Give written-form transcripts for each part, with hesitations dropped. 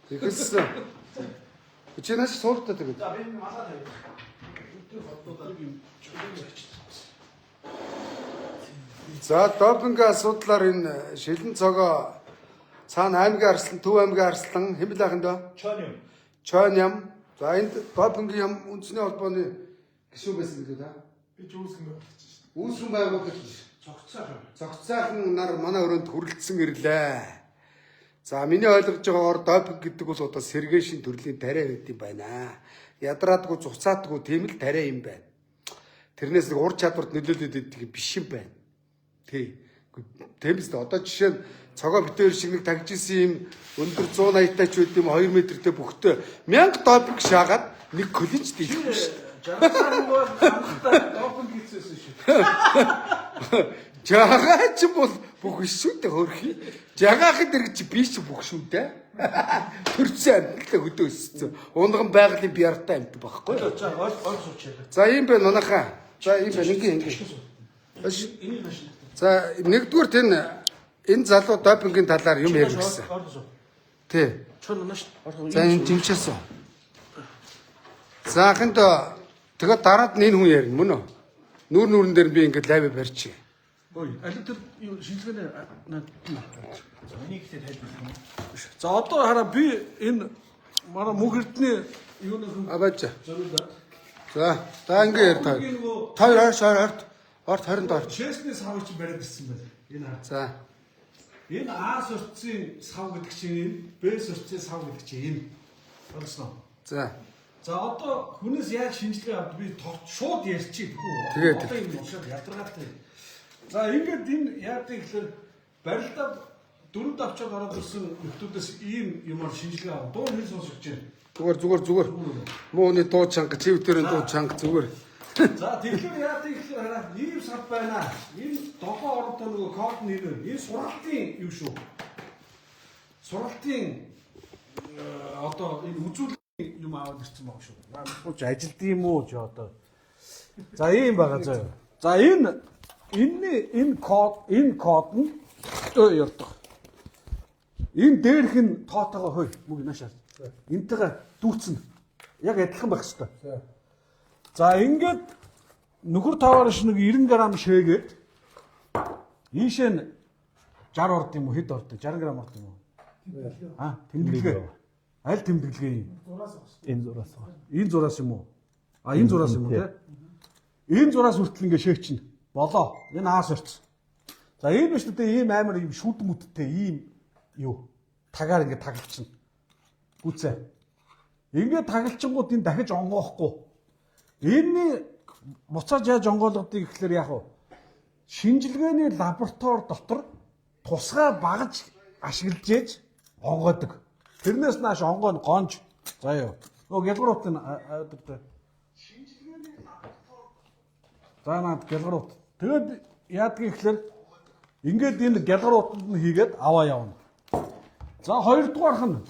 Тэгсэн. Чи нааш суултаа тэгээд. За би малаа тавь. За допингийн асуудлаар энэ шилэн цогоо цаана аймгийн арслан, Төв аймгийн арслан хэн билээхэн дөө? Чойн ям. За энд допингийн ям үндэсний холбооны гишүүн байсан гэдэг та. Би ч үүсгэн байгуулчих шээ. Үүсгэн байгуулагч цогцсайхан нар манай өрөөнд хүрэлцсэн ирлээ. За миний ойлгож байгаагаар допинг гэдэг бол одоо сэргээшийн төрлийн тариа байд юм байна. Ядраадгүй цуцаадгүй тийм л тариа юм байна. Тэрнээс нэг ур чадварт нөлөөлөд идэг юм биш юм байна. Тий. Тэмээс одоо жишээ нь цогоо битээр шиг нэг тагж исэн юм өндөр 180 таач байд юм 2 метртэй бүхтээ 1000 допинг шаагаад нэг коллеж дийлэх шүү. Жагсаан бол хамтдаа допинг хийсэн шүү. Жагаа ч бол бүх шүү дээ хөрхий. Жагаахын дэр чи би ч бүх шүү дээ. Төрсөн амтлаа хөдөө өссөн. Унган байгалийн биартай амт багхгүй. За ийм байна унахаа. За ийм байна ингээ. За нэгдүгээр энэ залуу допингийн талаар юм ярих гэсэн. Тий. За энэ жимчээсэн. За хэнт тэгээд дараад энэ хүн ярина мөн үү? Нүүрэн дээр би ингээд лайв барьчих. Ой, аль тэр шинжилгээний энийг ихтэй тайлбарлах юм. За одоо хараа би энэ манай мөнх эрдний юу нэг аваач. За ингээ яар та. Орт 20 доор. Честний сав чи бариад ирсэн байна. Энэ хаа. За. Энэ А сурцын сав гэдэг чинь энэ, Б сурцын сав гэдэг чинь энэ. Ойлгосноо. За. За одоо хүнээс яаж шинжилгээ авд би шууд ярьчих хүү. Тэгээд одоо энэ уушаад ядаргаатай. За ингээд энэ яадаг гэхээр барилдаа дөрөв давчаад ороод ирсэн нөхдүүдээс ийм юмар шинжилгээ авах. Дуу хэл сонсож байна. Зүгээр. Мууны дуу чанга, цэвтэрийн дуу чанга зүгээр. За тэгэхээр яадаг гэхээр хараа ийм сав байна. Энэ догоо оронтой нөгөө код нэр. Энэ сургалтын юу шүү. Сургалтын одоо энэ үзүүлэлт юм аваад ирсэн баг шүү. Наач ажилд юм уу ч одоо. За ийм байгаа зөө. За энэ код нь ярддаг. Энэ дээрх нь тоотойгоо хой мөг наашаа. Энтэйгээ дүүцэн. Яг адилхан байх хэвээр. За ингээд нөхөр таваар шиг 90 г шээгээд ийшээ нь 60 орд юм уу хэд орд 60 г орд юм уу? Тэмдэглэгээ. Аль тэмдэглэгээ юм? Энэ зураас юм уу? Энэ зураас юм уу те? Энэ зураас хүртэл ингээ шээчихнэ. Болоо. Энэ аас өрц. За энэ биш үү ийм амар юм шүд мүдтэй ийм юу? Тагаар ингээ тагалчихна. Гүцээ. Ингээ тагалчингууд энэ дахиж онгоохгүй. Энэний буцааж яаж онгойлгодгийг гэхээр яг уу шинжилгээний лаборатори дотор тусгай багаж ашиглаж ээж онгойдог. Тэрнээс нааш онгой нь гонж. За юу. Нөгөө гялгаруут нь авдаг. Шинжилгээний лаборатори. За наад гялгаруут. Тэгэд яадгийг гэхээр ингээд энэ гялгаруутанд нь хийгээд аваа явна. За хоёрдугаарх нь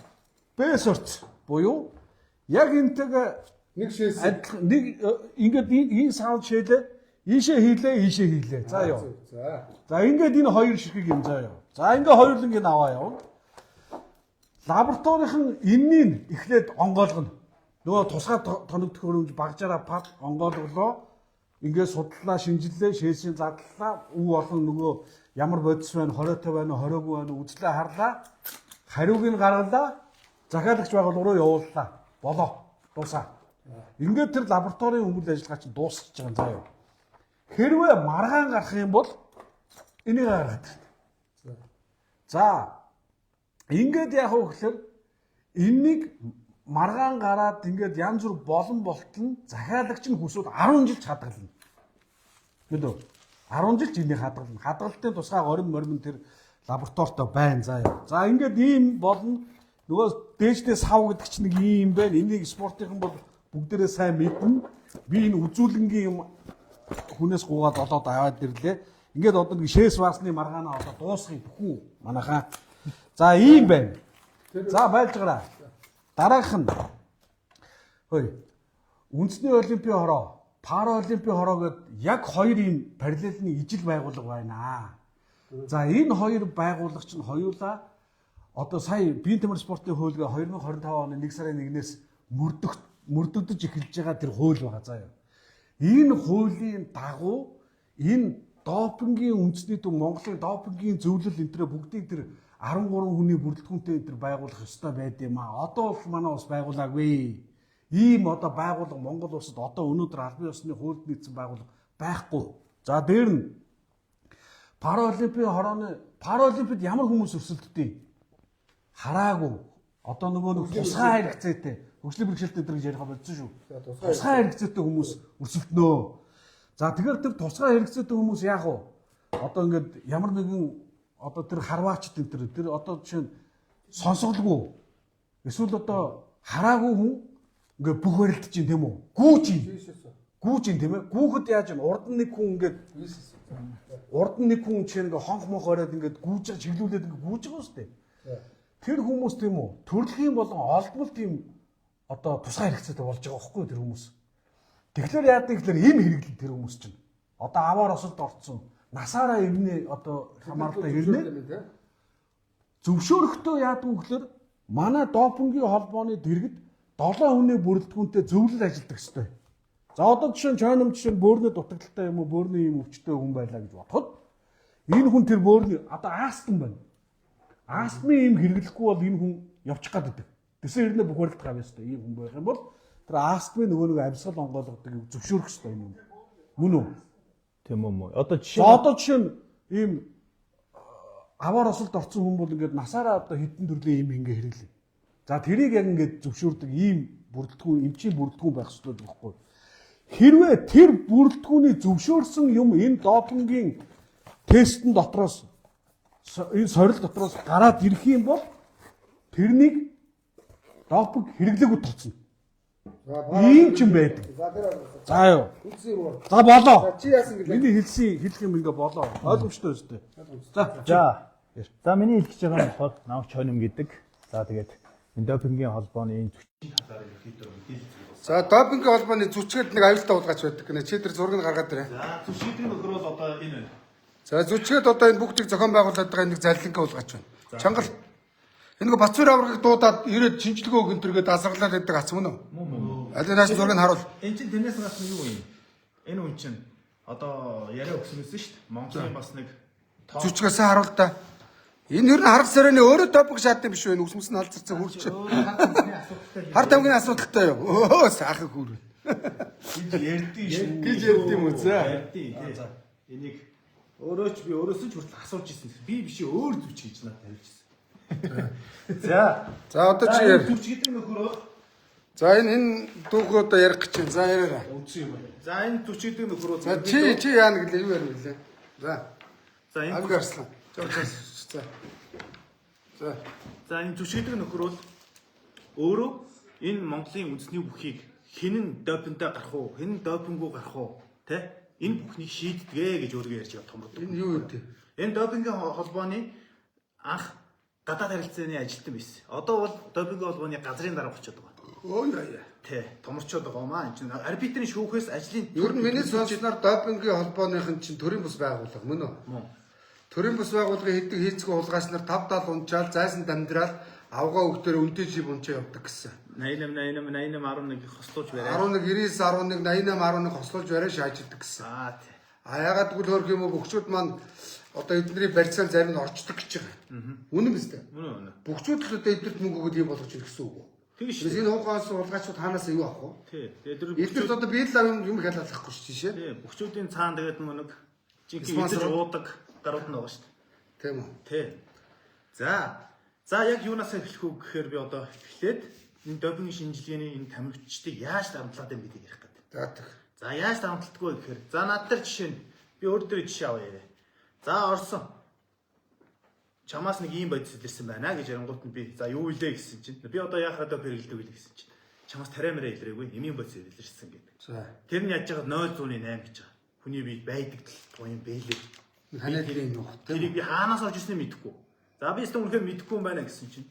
бэс орц буюу яг энтэйгээ нэг шээс нэг ингээд энэ саунд шээлээ ийшээ хийлээ. За юу. За ингээд энэ хоёр ширхэг юм заа юу. За ингээд хоёрлон энэ аваа явна. Лабораторийн энэний эхлээд онгойлгоно. Нөгөө тусгай тоног төхөөрөмж багжаараа пад онгойлголоо. Ингээд судлаа, шинжиллээ, шээсийн задлаа, үе олон нөгөө ямар бодис байна, 20-той байна, 20-гүй байна үзлээ харлаа. Хариуг нь гаргалаа. Захиалагч байгуул руу явууллаа. Болоо. Дуусаа. Ингээд тэр лабораторийн үйл ажиллагаа чинь дуусчихж байгаа юм заа юу. Хэрвээ маргаан гарах юм бол энийг гаргаад байна. За ингээд яг уу гэхээр энэнийг маргаан гараад ингээд янз бүр болон болтол захиалагч нь хүсвэл 10 жил хадгална. Мэдв? 10 жил энийг хадгална. Хадгалтын тусгай морин тэр лабораторитой байна заа юу. За ингээд ийм болно. Нөгөө дээждээ сав гэдэг чинь нэг ийм байна. Энийг спортынхан бол бүгдээрээ сайн мэднэ. Би энэ үзүүлэнгийн юм хүнээс гуугаад олоод аваад ирлээ. Ингээд одоо нэг шээс васны маргаанаа одоо дуусгыг бүхэн манайхаа. За ийм байна. За байлжгараа. Дараах нь. Хөөе. Үндэсний олимпийн хороо, параолимпийн хороо гэд яг хоёр ийм параллельны ижил байгууллага байна. За энэ хоёр байгууллага чинь хоёулаа одоо сая биеийн тамир спортын хуулига 2025 оны 1 сарын 1-ээс мөрдөгдөж эхэлж байгаа тэр хууль байгаа заа юу. Энэ хуулийн дагуу энэ допингийн үндэсний төв Монголын допингийн зөвлөл энэ төр бүгдийг тэр 13 хүний бүрэлдэхүүнтэй энэ төр байгуулах ёстой байд юм а. Одоо бол манай ус байгуулаагүй. Ийм одоо байгууллага Монгол улсад одоо өнөөдөр албан ёсны хуульд нийцсэн байгууллага байхгүй. За дээр нь Паралимпиад ямар хүмүүс өрсөлддөг? Хараагүй. Одоо нөгөө тусгай хэрэгцээтэй хөгжлийн бэрхшээлтэй гэж яриад болсон шүү. Тусгай хэрэгцээтэй хүмүүс өрсөлдөнөө. За тэгэхээр тэр тусгай хэрэгцээтэй хүмүүс яах вэ? Одоо ингээд ямар нэгэн одоо тэр харваач тэр одоо жишээ нь сонсголгүй. Эсвэл одоо хараагүй хүн ингээд бүх барилдаж чинь тийм үү? Гүүж юм тийм ээ. Гүүхэд яаж юм? Урд нь нэг хүн ингээд чинь ингээд хонх мох ороод ингээд гүүж чиглүүлээд ингээд гүүж байгаа шүү дээ. Тэр хүмүүс тийм үү? Төрөлхийн болон олдмол тийм одоо тусгай хэрэгцээтэй болж байгаа байхгүй тэр хүмүүс. Тэгэхээр яадаг гэхээр им хэрэглэн тэр хүмүүс чинь. Одоо аваар осолд орцсон. Насаараа ирнэ одоо хамаарлаа ирнэ. Зөвшөөрөхдөө яадаг гэхээр манай допингийн холбооны дэргэд 7 хүний бүрэлдэхүүнтэй зөвлөл ажилладаг хэвээр. За одоо жишээ нь чойном жишээ нь бөөрнө дутагдaltaй юм уу бөөрнө юм өвчтэй хүн байлаа гэж бодоход энэ хүн тэр бөөрнө одоо астм байна. Астмын юм хэрэглэхгүй бол энэ хүн явчих гад байдаг. Тэсээ ирнэ бүх барилт гав ястай ийм хүн байх юм бол тэр астмын нөгөө амьсгал онгойлгодог зөвшөөрөх хэрэгтэй юм. Мөн үү? Тийм үү. Одоо жишээ нь ийм аваар осолд орсон хүн бол ингээд насаараа одоо хэдэн төрлийн юм ингээ хэрэглэв. За тэрийг яг ингээд зөвшөөрдөг ийм бүрэлдэхүүн эмчийн бүрэлдэхүүн байх ёстой байхгүй. Хэрвээ тэр бүрэлдэхүүний зөвшөөрсөн юм энэ допингийн тестэн дотроос энэ сорил дотроос гараад ирэх юм бол тэрнийг допинг хэрэглээгүй тоцно. Ийм ч юм байдаг. За юу. За болоо. Чи яасан гэлээ? Миний хэлэх юм ингээ болоо. Ойлгомжтой өстэй. За миний хэлж байгаа нь болохоор намч хоним гэдэг. За тэгээд допингийн холбооны энэ зүчгийн талаар ерөөхдөө мэдээлэл. За допингийн холбооны зүчгээд нэг аюултай уулгач байдаг гэнэ. Чи тэр зургийг гаргаад ирээ. За зүчгийн нөхөр бол одоо энэ байна. За зүчгээд одоо энэ бүгдийг зохион байгуулад байгаа нэг заллингийн уулгач байна. Чангал. Энэ го Бацуур аврагыг дуудаад ирээд шинжилгээ өгөн төргээд дасгалаад байдаг ац мөн үү? Мөн. Алинаас зургийг харуул. Энд чинь тэрнээс гадна юу юм? Энэ хүн чинь одоо яриа өгснөөс шүү дээ. Монголын бас нэг Зүчгээс харуул та. Энэ ер нь харах сараны өөрөө допинг шаардсан биш үү? Үсмэс нь алцарцаа хүрч. Хар тамгийн асуудалтай юу? Өө саахан хүрвэ. гэж ярьдیں шүү. Гэж ярьдیں юм уу за? Ярьдیں. За. Энийг өөрөө ч би өөрөөсөө ч хүртэл асууж ирсэн. Би биш өөр зүч гэж надад тавьчихсан. За Одоо чи яар. зүч гэдэг нөхөрөө. За энэ дүүхөө одоо ярих гэж байна. За яриараа. Үгүй юм байна. За энэ зүч гэдэг нөхөрөө. За чи яана гэлээ юу ярих вэ? За энэ авгарслаа. За энэ зүч гэдэг нөхөр бол өөрөө энэ Монголын үндэсний бүхийг хинэн допинтай гарах уу, хинэн допинггүй гарах уу, тэ? Энэ бүхнийг шийддэгэ гэж өөргөө ярьж байгаа том бод. Энэ юу вэ? Энэ допингийн холбооны анх гадаад харилцааны ажилтан байсан. Одоо бол допингийн холбооны газрын дарга болчиход байгаа. Өө яа. Тэ, томорчод байгаа маа. Энэ чинь арбитрийн шүүхээс ажлын Ер нь миний сонсноор допингийн холбооныхын чинь төрийн бус байгууллага мөн үү? мөн. Төрийн бус байгууллагын хэдэг хийцгүү хулгайснаар 5-7 унчаал зайсан дамжраал авгаа өгтөр үнтэй жив унчаа явдаг гэсэн. 88 11 хослуулж барай. 11 99 11 88 11 хослуулж барай шааждаг гэсэн. Тий. А ягаад гэвэл хөрх юм уу бөхчүүд маань одоо эдний барьцаал зарим нь орчдөг гэж байгаа. Үнэн биз дээ. Үнэн. Бөхчүүд л одоо эднэрт мөнгө өгөөд юм болгож ирэх гэсэн үг үү? Тэгэж Тэрс энэ хуугаас хулгайчууд хаанаас юу авах вэ? тий. Тэгээд Эднэрт одоо бие л юм хялалахгүй шүү дээ. тий. Бөхчүүдийн цаана тэгээд нэг жинхэнэ Спонсор. идэж уудаг гарууд нь байгаа шүү дээ. Тийм үү? Тий. За яг юунаас эхлэх үү гэхээр би одоо эхлээд энэ допинг шинжилгээний энэ тамирчдыг яаж дамжуулаад юм гэдгийг ярих гэдэг. За тэг. За яаж дамжуулдаг вэ гэхээр за над дээр жишээ нь би өөр дээр жишээ авъя. За орсон. Чамаас нэг ийм бодис илэрсэн байна гэж ярангуут нь би за юу илээ гэсэн чинь би одоо яахаа допинг хэрэглэдэг вэ гэсэн чинь чамаас тариамраа илрээгүй эмийн бодис илэрсэн гэдэг. За. Тэр нь яаж байгаа 0.8 гэж байгаа. Хүний бие байдаг туян бэлэг. Ханиадын юм уу? Тэрийг би хаанаас олж ирснийг мэдэхгүй. За би өөртөө үнэхээр мэдэхгүй юм байна гэсэн чинь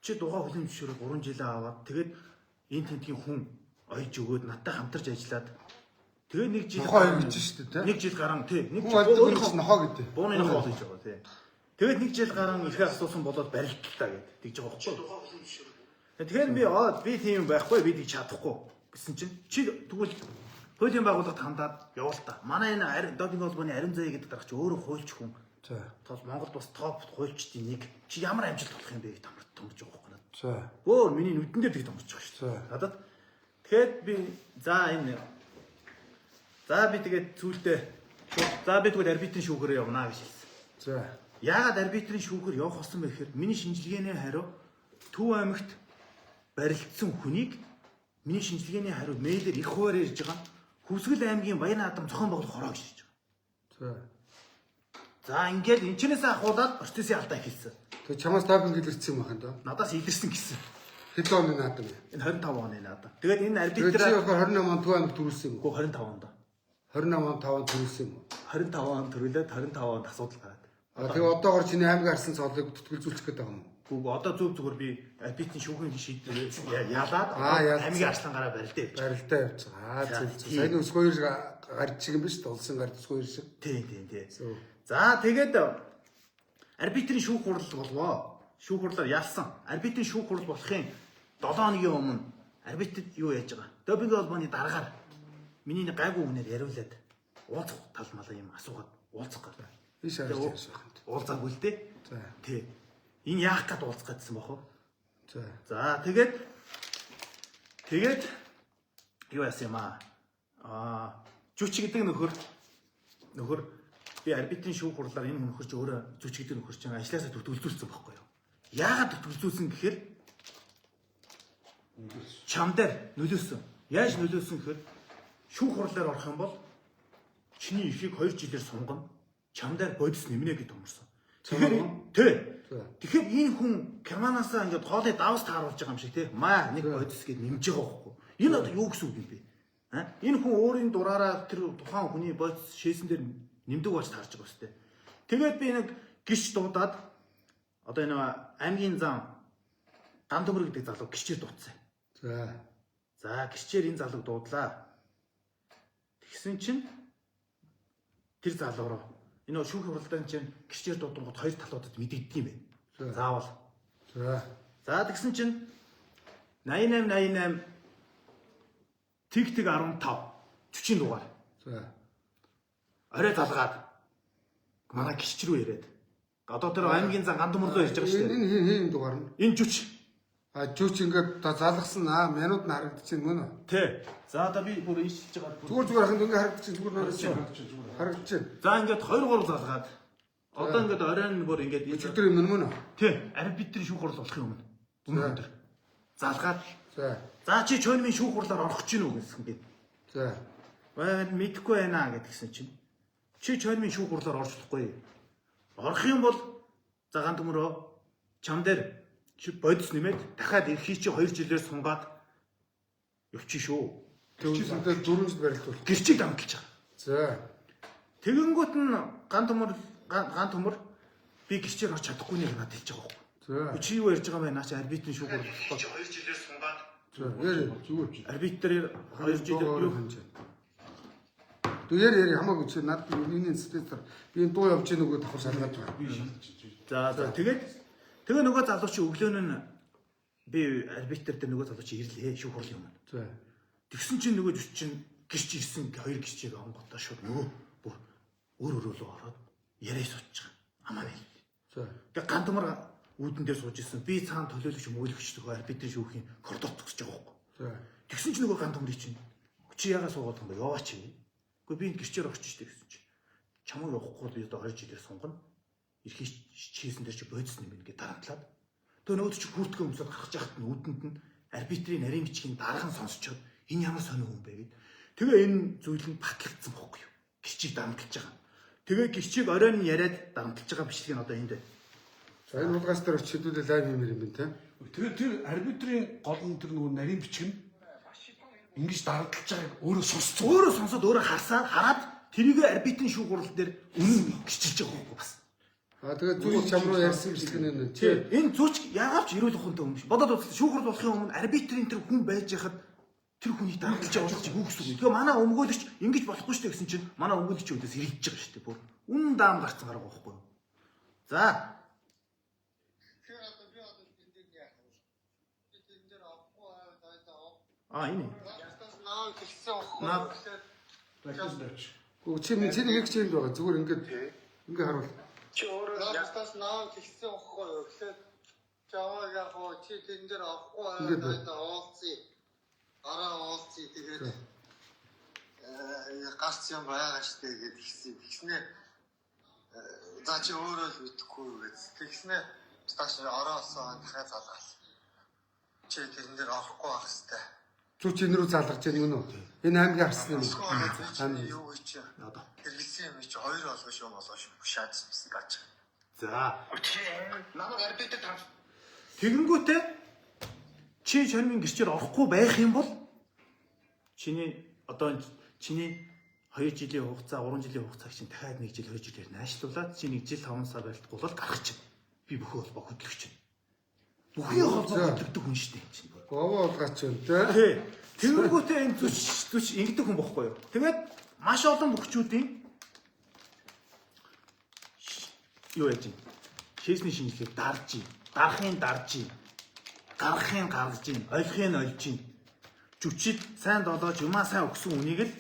чи дугаа хүлэмж зөвшөөрөг 3 жилээ аваад тэгээд энэ тентгийн хүн ойж өгөөд надтай хамтарч ажиллаад тэгээд нэг жил нохоо гэж шүү дээ. Нэг жил гарan тий. Нэг Хүн альдаг юм чинь нохоо гэдэг. бууны нохоо гэж байгаа тий. Тэгээд нэг жил гарan ихээр асуусан болоод барилдталтаа гэдэг тэгж байгаа байхгүй. Тэгэхээр би тийм байхгүй би тийж чадахгүй гэсэн чинь чи тэгвэл хуулийн байгууллагад хандаад явуул та. Манай энэ допинг холбооны ариун заяа гэдэг дарга чи өөрөө хуульч хүн. За. Тол Монголд бас топ хуульчдын нэг. Чи ямар амжилт болох юм бэ гэж томорч байгаа байхгүй. За. Өөр миний нүдэн дээр тэг томорч байгаа шүү дээ. Надад тэгээд би би тэгээд зүйлдээ би тэгвэл арбитрийн шүүхээрээ явнаа гэж хэлсэн. За. Яагаад арбитрийн шүүхээр явах болсон бэ гэхээр миний шинжилгээний хариу Төв аймагт барилдсан хүнийг миний шинжилгээний хариу мэйлээр их хуваар ярьж байгаа. Хүсгэл аймгийн Баян-Наадам зохион байгуулах хороо гэж хэлж байгаа. За ингээд энэчнээс ахуулаад процессын алдаа хэлсэн. Тэгээ чамаас допинг илэрсэн юм байна даа. Надаас илэрсэн гэсэн. Хэд оны наадам вэ? Энэ 25 оны наадам. Тэгээд энэ Тэгээ чи арбитраа болохоор 28 он Төв аймаг төрүүлсэн юм уу? Үгүй 25 онд. 28 он 5 он төрүүлсэн юм уу? 25 он төрүүлээд 25 онд асуудал гараад. Тэгээ одоогор чиний аймаг арсан цолыг төтгөлзүүлчих гээд байгаа юм уу? Үгүй одоо зүгээр би арбитрийн шүүхийн шийдвэр ялаад аймгийн арслангараа барилдаа явж. Барилдаа явж байгаа. Сайн ус хоёр гарч чиг юм биш үү? Улсын гарч хоёр шиг. Тийм. За тэгээд арбитрийн шүүх хурал болвоо. Шүүх хурлаар ялсан. Арбитрийн шүүх хурал болохын 7 хоногийн өмнө арбитрид юу яаж байгаа? Допинг холбооны дараагаар миний нэг гайгүй хүнээр яриулаад уулзах тал мал юм асуугаад уулзах гэдэг. Биш арилж яах юм. Уулзаагүй л дээ. За. Тий. Энэ яах гээд уулзах гэдсэн бохоо. За. За тэгээд юу яасан юм аа? Жүч гэдэг нөхөр би арбитрийн шүүх хурлаар энэ нөхөр чи өөрөө жүч гэдэг нөхөр чинь ажлаасаа төтгөлзүүлсэн байхгүй юу? Яагаад төтгөлзүүлсэн гэхээр чам дээр нөлөөсөн. Яаж нөлөөсөн гэхээр шүүх хурлаар орох юм бол чиний эрхийг 2 жилээр сунгана. Чам дээр бодис нэмнэ гэж томорсон. Тэгэхээр энэ хүн Германаасаа ингээд хоолой давс тааруулж байгаа юм шиг тий. Маа нэг бодис гэж нэмж байгаа байхгүй. Энэ одоо юу гэсэн үг юм бэ? Энэ хүн өөрийн дураараа тэр тухайн хүний бодис шээсэн дээр нэмдэг болж таарж байгаа өстэй. Тэгээд би нэг гიშ дуудаад одоо энэ аймгийн зам Ган төмөр гэдэг залуу гიშээр дуудсан. За гიშээр энэ залууг дуудлаа. Тэгсэн чинь тэр залуу руу энэ шүүхийн хуралдаан чинь гişээр дуудангууд хоёр талуудад мэдэгддэг юм байна. Заавал. За тэгсэн чинь 88 тэг 15 40 дугаар. Орой залгаад манай гişч рүү ирээд. Одоо тэр аймгийн зан Ган төмөр рүү ирж байгаа шүү дээ. Энэ дугаар нь. Энэ жүч. Жүч ингээд залгсан минут нь харагдчихэв мөн үү? Тий. За одоо би бүр ишилж байгаа. Зүгээр ахын ингээ харагдчихэв зүгээр харагдчихэв. За ингээд 2 3 залгаад одоо ингээд оройн бүр ингээд өчигдөр юм мөн үү? Тий. арбитрийн шүүх хурал болохын өмнө. Өнөөдөр. Залгаад. За чи чойнмын шүүх хурлаар орох гэж гинүү гэсэн би. Мэдхгүй байна гэдгсэн чинь. Чи чойнмын шүүх хурлаар орж болохгүй. Орох юм бол Ган төмөрөө чам дээр чи бодис нэмээд дахиад эрхий чи 2 жилээр сунгаад явчих шүү. Тэгвэл 4 жил барилдуул. Гэрчиг дамталж байгаа. За. Тэгэнгүүт нь Ган төмөр би гэрчээр орч чадахгүй нэг надад хэлж байгаа байхгүй. Чи юу ярьж байгаа юм бэ? Наач арбитрийн шүүх хурал болохгүй. 2 жилээр сунгаад. Зүгээр. Арбитрээр 2 жилээр юу хэмжээ? Яри хамаагүй чи над миний инспектор би энэ дуу явж гэнэ үгүй давхар шалгаад байгаа. За тэгээд нөгөө залуу чи өглөөн нь би арбитр дээр нөгөө залуу чи ирлээ шүүх хурлын өмнө. Тэгсэн чинь нөгөө жүч чинь гэрч ирсэн 2 гэрчийг онготоо шууд нөгөө бүр өөр рүү ороод яриа сууж байгаа. Амаа нэ. Тэгээд Ган төмөр үүдэн дээр сууж ирсэн. Би цаана төлөөлөгч мөөлөгч төгөө арбитрийн шүүхийн коридорт төгсөж байгаа байхгүй. Тэгсэн чинь нөгөө Ган төмөрийн чинь чи ягаа суугаад юм бэ? Яваач юм. Гэхдээ би энэ гэрчээр очиж штэ гэсэн чи. Чамайг явахгүй би одоо 2 жилээр сунгана. Эрхий чийсэн дээр чи бодис нэмнэ гэж дарамтлаад. Тэгээ нөгөөд чи хүртгэ өмсөд гарах жахт нь үүдэнд нь арбитрийн нарийн бичгийн дарган сонсчоод энэ ямар сонио хүн бэ гэд. Тэгээ энэ зүйл нь батлагдсан бохгүй юу? Гэрчийг дамталж байгаа. Тэгээ гэрчийг оройн яриад дамталж байгаа бичлэг нь одоо энд байна. За энэ улгаас дээр очиж хэдүүлээ лайв юм юм те. Тэгээ тэр арбитрийн гол нь тэр нөгөө нарийн бичиг нь ингэж дарамтлаж байгааг өөрөө сонсцсон. Өөрөө сонсоод өөрөө хараад тэрийг арбитрийн шүүх хурал дээр үнэн гिचилж байгаа байхгүй бас. Тэгээ зүйл чам руу ярьсан бичлэг нэ. Энэ зүүч яагаад ч эрүүл ухаантай юм шиг. Бодоод үзлээ шүүх хурал болохын өмнө арбитрийн тэр хүн байж хахад тэр хүний дарамтлаж байгаа ч юу гэсэн үг. Тэгээ манай өмгөөлөгч ингэж болохгүй шүү дээ гэсэн чинь манай өмгөөлөгч үүдээс ирэлдэж байгаа шүү дээ. Бүр үнэн даам гарцсан гараг байхгүй юу? За. Энэ. Чи нэг ч юм байгаа. Зүгээр ингээд харуул. Чи өөрөө ястаас наа тэгсэн байхгүй юу? Тэгэхээр чаваа яг хоо чи тэн дээр авахгүй байгаад уулзъя. Араа уулзъя тэгээд гарц юм байгаа штэ гэж тэгснэ. За чи өөрөө л мэдэхгүй гэж тэгснэ. Тааш ороосоо дахиад залгал. Чи тэн дээр авахгүй байх штэ. Зүг чинь рүү залгаж яах юм уу? Энэ аймгийн харсны юм. Юу гэж одоо хэрэглэсэн юм чи хоёр болгош юм болоош шаадсан гаж. За. Намайг арбитр тав. Тэгэнгүүтээ чи шонмын гэрчээр орохгүй байх юм бол чиний 2 жилийн хугацаа, 3 жилийн хугацааг чинь дахиад 1 жил 2 жилээр наашлуулад чи 1 жил 5 сар байлтгуулаад гарах чинь. Би бүхэн холбоо хөтлөгч чинь. Бүхэн холбоо хөтлөгдөг хүн шүү дээ чинь. Говоо болгаач юм те. Тий. Тэгэнгүүтээ энэ зүч ингэдэг хүн бохгүй юу? Тэгээд маш олон бүхчүүдийн юу яж юм? Шээсний шинжилгээг дарж, дарахын дарж, гарахын гаргаж, ойлгохын олж, жүчид сайн долоож юмаа сайн өгсөн үнийг л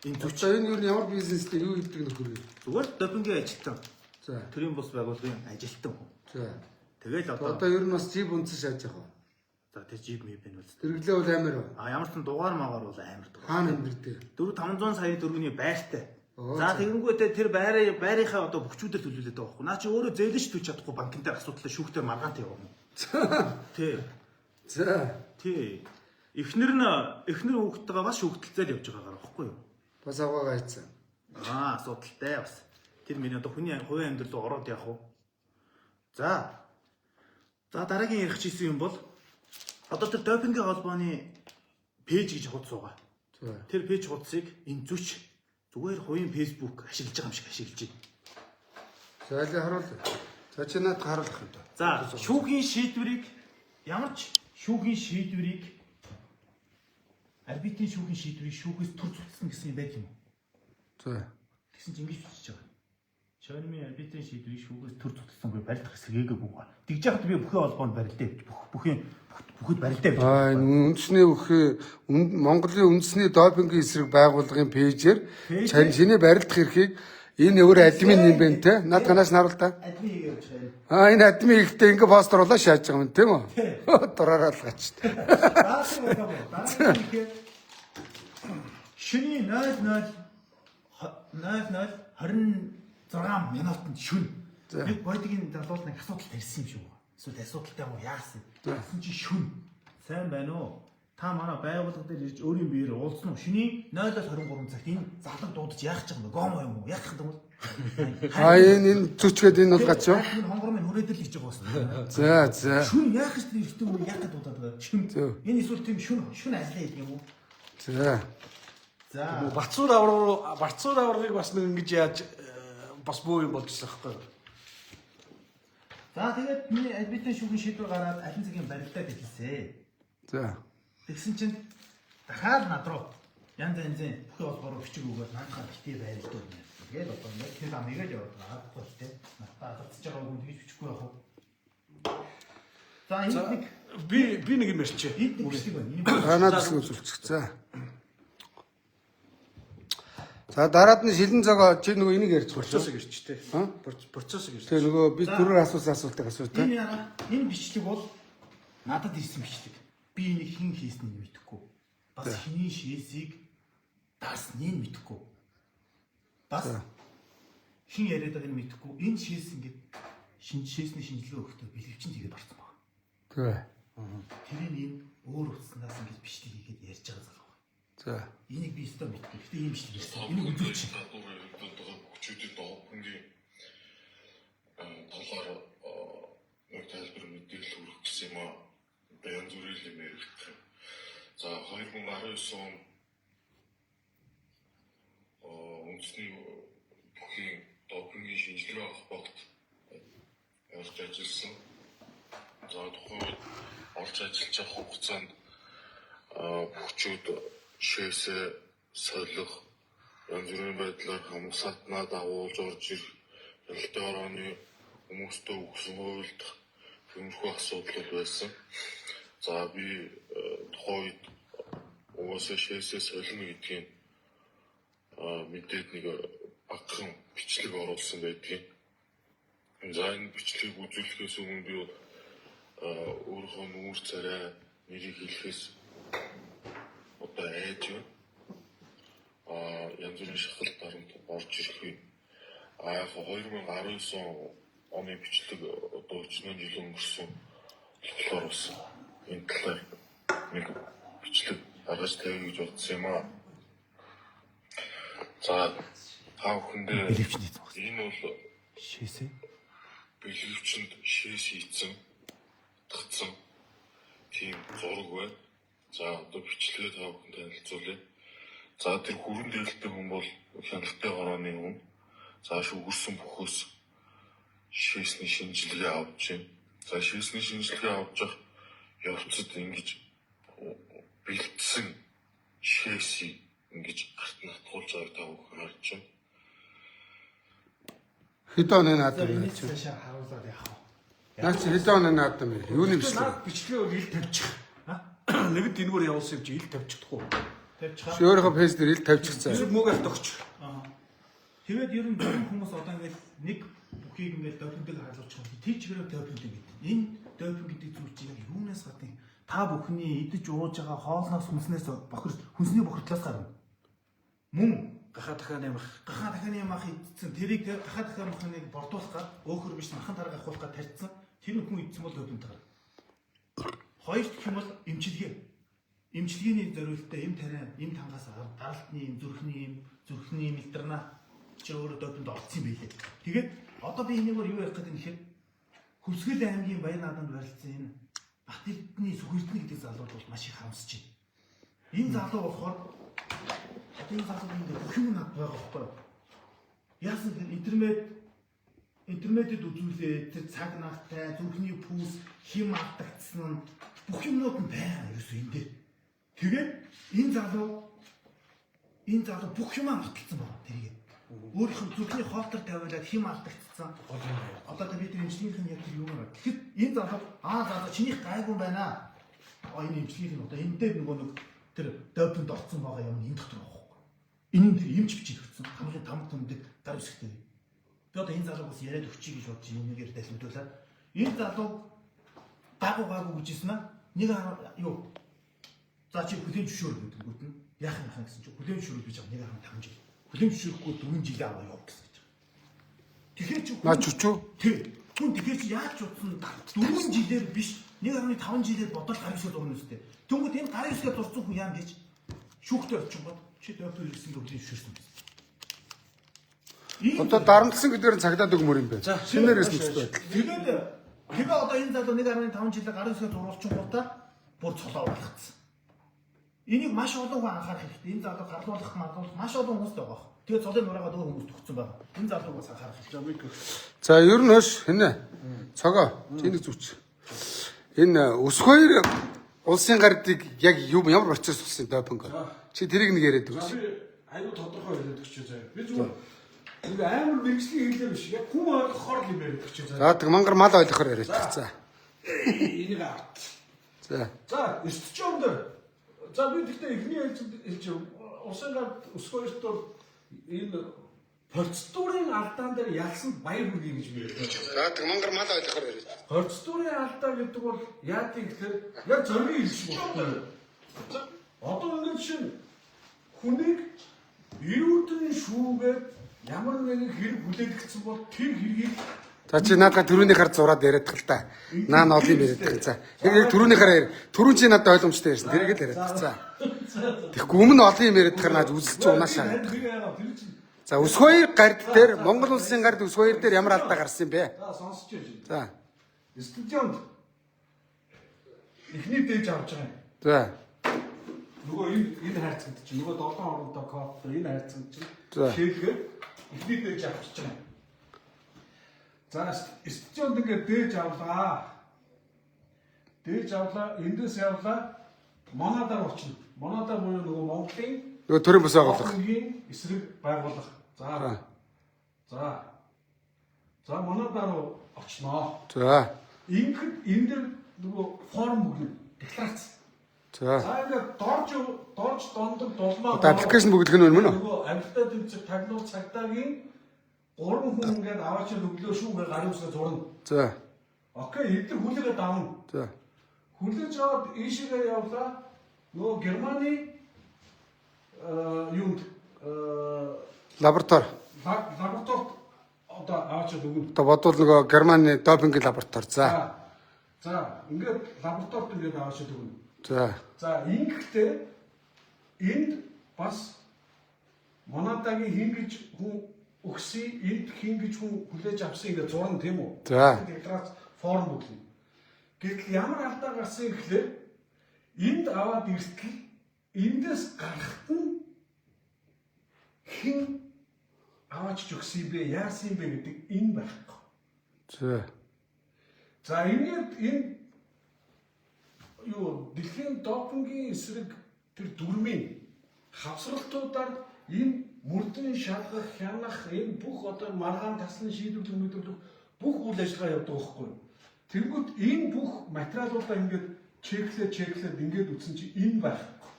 энэ зүч Энэ юу ямар бизнестэй юу гэдэг нөхөр вэ? зүгээр допингийн ажилтан. За. Төрийн бус байгууллагын ажилтан хүн. За. Тэгэл Одоо ер нь бас жив үнцэн шааж байгаа. за тэр жив мэй бэн үст. Хэрэглээ бол амар ба. Ямар ч дугаар магаар бол амар дугаар. Хаана амьдрэх? 4-500 сая төгрөгийн байртай. За тэгэнгүүтээ тэр байрынхаа одоо бүхчүүдээр төлөвлөд байгаа байхгүй. Наа чи өөрөө зээлж төлж чадахгүй банкн дээр асуудал шүүхтээ маргаантай яваа юм. Тий. За. Тий. Эхнэр хүүхдтэйгээ бас шүүхтэлцэл явж байгаа байхгүй юу? Бас аваагаа хийцэн. Асуудалтай бас. Тэр миний одоо хүний хувийн амьдрал руу ороод явах уу? За. За дараагийн ярих чийсэн юм бол одоо тэр допингийн холбооны пэйж гэж хуудас байгаа. Тэр пэйж хуудсыг энэ зүч зүгээр хувийн фэйсбүүк ашиглаж байгаа юм шиг ашиглаж байна. За аль харуул. За чи надад харуулах юм даа. За шүүхийн шийдвэрийг ямар ч шүүхийн шийдвэрийг арбитрийн шүүхийн шийдвэрийг шүүхээс төр зүтгсэн гэсэн юм байт юм уу? За. Тэгсэн чинь ингэж бичиж байгаа. Шонмын арбитрийн шийдвэрийг шүүхээс төр зүтгсэнгүй барилдах хэсэгээг бүгөө. Тэгж яхад би бүхэн холбоонд барилдаа явж бүхэд барилдаа явж. Үндэсний Монголын үндэсний допингийн эсрэг байгууллагын пэйжээр чиний барилдах эрхийг энэ өөр админ юм байна те. Над ганаас харуул та. Админ хийж байгаа. Энэ админ ихтэй ингээ постэр болоо шааж байгаа юм тийм үү? Дураараа л гач. Шүний 00:26 минутанд шүн. Би бодгийн залуулт нэг асуудал тарьсан юм шиг байна. Эсвэл асуудалтай юм уу яасан? Тэгсэн чи шүн. Сайн байна уу? Та манай байгууллага дээр ирж өөрийн биеэр уулзсан уу? Шүний 00:23 цагт энэ залга дуудаж яах гэж байгаа юм бэ? Гомо юм уу? Яах гэдэг юм бол? Энэ зүчгээд энэ бол гач юу? Энэ хонгормын хүрээдэл хийж байгаа байна. За. Шүн яах гэж хэрэгтэй юм яах гэж дуудаад байгаа. Шүн. Энэ эсвэл тийм шүн ажиллаа гэдэг юм уу? За. За. Бацуур аврагыг бас нэг ингэж яаж бас бөө юм болчихсон байхгүй юу? За тэгээд миний арбитрийн шүүхийн шийдвэр гараад алин цагийн барилдаад хэлсэн. За. Тэгсэн чинь дахиад над руу янз янзын бүхий холбоор бичиг өгөөд надад битгий байрлал дуу. Тэгээд одоо яг тэр амигаа л яваад байгаа байхгүй тийм. Надад алцж байгаа хүн тэгж бичихгүй яах вэ? За энэ нэг Би нэг юм ярьчих. энд нэг бичлэг байна. Танаас үзүүлчих. За дараад нь шилэн цагаа чи нөгөө энийг ярьж Процессыг ярьч тээ. Аа? Процессыг ярьч. Тэгээ нөгөө би түрээр асуусан асуултыг асуу та. Энэ бичлэг бол надад ирсэн бичлэг. Би энийг хэн хийснийг мэдэхгүй. Бас хиний шээсийг дарсныг мэдэхгүй. Бас хин яриад байгааг мэдэхгүй. Энэ шээс ингээд шээсний шинжилгээ өгөхдөө бэлгэвчин тэгээд барсан баг. Тэгээ. Тэрийг энэ өөр утаснаас ингээд бичлэг хийгээд ярьж байгаа залуу. За. Энийг би өстө мэдгүй. Гэтэ ийм бичлэг ирсэн. Энийг үзүүлчих. Бүхчүүдэд допингийн талаар нэг тайлбар мэдээлэл хүргэх гэсэн юм аа. Янз бүрийн юм яригдах юм. За 2019 он үндэсний бүхий допингийн шинжилгээ авах багт орж ажилласан. За тухайн орж ажиллаж байгаа хугацаанд бүхчүүд шээсээ солих янз бүрийн байдлаар хамсаатнаа дагуулж орж ирэх ялтай орооны хүмүүстээ өгсөн хуульд хэмжих асуудал байсан. За би тухайн үед угаасаа шээсээ солино гэдгийг мэдээд нэг багахан бичлэг оруулсан байдгийг. За энэ бичлэгийг үзүүлэхээс өмнө би өөрийнхөө нүүр царай нэрийг хэлэхээс одоо айж янз бүрийн шахалт дарамт орж ирэх юм. Яг 2019 оны бичлэг одоо 40 жил өнгөрсөн болохоор бас энэ талаар нэг бичлэг гаргаж тавья гэж бодсон юм аа. За та бүхэндээ энэ бол Шээсээ. бэлгэвчэнд шээс хийцэн татсан тийм зураг байна. За одоо бичлэгээ та бүхэнд танилцуулъя. За тэр хүрэн дээлтэй хүн бол хяналттай горооны хүн. За шүгэрсэн бөхөөс шээсний шинжилгээ авч байна. За шээсний шинжилгээ авч явах явцад ингэж бэлдсэн шээсийг ингэж гарт натгуулж байгааг та бүхэн харж байна. Хэдэн оны наадам Энэ бэ? цаашаа харуулаад явах. Наач хэдэн оны наадам бэ? Юуны бичлэг? Наад бичлэгээ бол ил тавьчих. Нэгд энэгээр явуулсан юм чи ил тавьчихдаггүй. Тавьчихаа. Чи өөрийнхөө фейс дээр ил тавьчихсан. Зүг муугаас тогч. Тэгээд ер нь хүмүүс одоо ингээд нэг бүхийг ингээд допинг харуулж байгаа. Тэр чигээр допинг гэдэг. Энэ допинг гэдэг зүйл чинь яг юунаас гадна та бүхний идэж ууж байгаа хоолноос хүнснээс бохир хүнсний бохирдлоос гарна. Мөн Гахаа дахиад ямах. гахаа дахины ямах идсэн тэрийг гахаа дахин махныг бордуулах гад өөхөр биш махан тарга авах гад тарьцсан. Тэр хүн идсэн бол допинг таар. Хоёр гэх юм бол эмчилгээ. Эмчилгээний зориултаа эм тариа, эм тангаас даралтны эм, зүрхний эм илтерна чи өөрөө допинг орцсон юм билээ. Тэгээд одоо би энэгээр юу ярих гэдэг нь ихээр Хөвсгөл аймгийн Баян-Наадамд барилдсан энэ Бахтэрдний Сүхэрдний гэдэг залууд бол маш их харамсаж байна. Энэ залуу болохоор энэ залуу ингээд бүх юм над байгаа байхгүй юу? Яасан гэвэл интернетэд үзүүлээ тэр цаг нагтай зүрхний пүүс хим автагдсан нь бүх юмнууд нь байгаа ерөөсөө энэ дээр. Тэгээд энэ залуу бүх юм автагдсан байна тэрийг. Өөрийнхөө зүрхний хоолтор тавиулаад хим автагдсан. Одоо бид тэр эмчилгээнийх нь яг тэр юм байна. Тэгэхэд энэ залуу залуу чинийх гайгүй байна. Энэ эмчилгээнийх нь одоо энэ дээр нөгөө нэг тэр допинг орцсон байгаа юм энэ дотор байгаа байхгүй. Энэ тэр эмч бичиж өгсөн. Хамгийн тамга түмдэг гар үсгтэй. Би одоо энэ залууг бас яриад өгчий гэж бодож юм нэгээр дэлгэрүүлээд энэ залуу гайгүй гэжсэн аа нэг юу за чи хүлэн зөвшөөр гэдэг нь гүтэн яах юм гэсэн чи хүлэн зөвшөөрөх гэж байгаа нэг харам 5 жил хүлэн зөвшөөрөхгүй 4 жил аваа яв гэсэн гэж. Тэгэхээр чи Наач үчүү? Тэг. Түн тэгэхээр чи яаж ч утсан 4 жилээр биш 1.5 жилээр бодол гар үсгээ дурна үстэй. Тэнгүүд энэ гар үсгээ дурсан хүн яам гэж шүүхтэй очих гот чи дэвтэр ирсэн хүлэн зөвшөөрсөн. Одоо дарамтлсан гэдгээр нь цагдаад өгмөр юм байна. Шинээр ирсэн ч байдаг. Тэгээд одоо энэ залуу 1.5 жилээр гарын үсгээ зурулчихгуудаа бүр цолоо болгоцсон. Энийг маш олон хүн анхаарах хэрэгтэй. Энэ залуу гарлуулах маш олон хүмүүс байгаа. Тэгээд цолын нураагаад өөр хүмүүс төгссөн байгаа. Энэ залууг бас анхаарах хэрэгтэй. За ер нь хөөш хинэ. Цогоо. Чи нэг зүвч. Энэ ус хоёр улсын гардыг яг ямар процесс болсон допинг. Чи тэрийг нэг яриад өгөөч. Би аюу тодорхой хэлээд өгч заяа. Би зүгээр ингээ амар мэрэгжлийн хэлээр биш. Яг хүн ойлгохоор л юм яриад өгч заяа. За тэг мангар мал ойлгохоор яриад. За. Энийг авт. За. За, эртчөөнд. За би тэгтээ эхний хэлж усан гард өсгөөд бол энэ процедурын алдаан дээр ялсан баяр хүргэе гэж би ярьдаг. За тэг мангар мал ойлгохоор яриад. Процедурын алдаа гэдэг бол яа гэхээр яг зориг хэлж болохгүй. Одоо ингээд чинь хүнийг эрүүдэн шүүгээд ямар нэгэн хэрэг хүлээгдсэн бол тэр хэргийг За чи надад түрүүнийхаар зураад яриад тал та. Наа нь олон юм яриад тал. За. Яг түрүүнийхаар яар. Түрүүн чи надад ойлгомжтой ярьсан. Тэрийг л яриад тал. За. Тэгэхгүй өмнө олон юм яриад тахаар наад үзэлч унаашаа. За ус хоёр гард дээр Монгол улсын гард ус хоёр дээр ямар алдаа гарсан юм бэ? за сонсож байна. За. Студент эхний дээж авч байгаа юм. За. Нөгөө энэ хайрцагт чинь нөгөө 7 орнтой код энэ хайрцагт чинь За. шийдгээд эхний дээж авчиж байгаа. За студент ингээд дээж авлаа. Дээж авлаа, эндээс явлаа. Монадаар очно. Монадаар буюу нөгөө Монголын Нөгөө төрийн бус байгуулах. эсрэг байгуулах. За. За. За монадаар очноо. За. Ингээд энэ дэр нөгөө форм бүгд декларац. За. За ингээд дорж дондог дулмаа. Одоо аппликейшн бүглэх нь мөн үү? Нөгөө амьтад тэмцэх тагнуул цагдаагийн 3 хүн ингээд аваач өглөө шүүгээ гарын үсгээ зурна. За. Окей, эдгээр хүлээгээд давна. За. Хүлээж аваад ийшээгээ явлаа. Нөгөө Германы юунд Лаборатори. лабораторид одоо аваач өгнө. Одоо бодвол нөгөө Германы допинг лаборатори. За. За, ингээд лабораторид ингээд аваач өгнө. За. За, ингэхдээ энд бас Монадагийн хингэж хүн өгсөн, энд хингэж хүн хүлээж авсан ингээд зурна тийм үү? За. Декларац форм бүглэн. Гэтэл ямар алдаа гарсан гэхлээр энд аваад иртэл эндээс гарахт нь хэн аваач өгсөн бэ, яасан бэ гэдэг энэ байхгүй. За. За ингээд энэ юу дэлхийн допингийн эсрэг тэр дүрмийн хавсралтуудаар энэ мөрдөн шалгах, хянах энэ бүх одоо маргаан таслан шийдвэрлэх мэдрэлт бүх үйл ажиллагаа явдаг байхгүй юу? Тэнгүүд энэ бүх материалуудаа ингээд чеклээд ингээд үтсэн чи энэ байхгүй.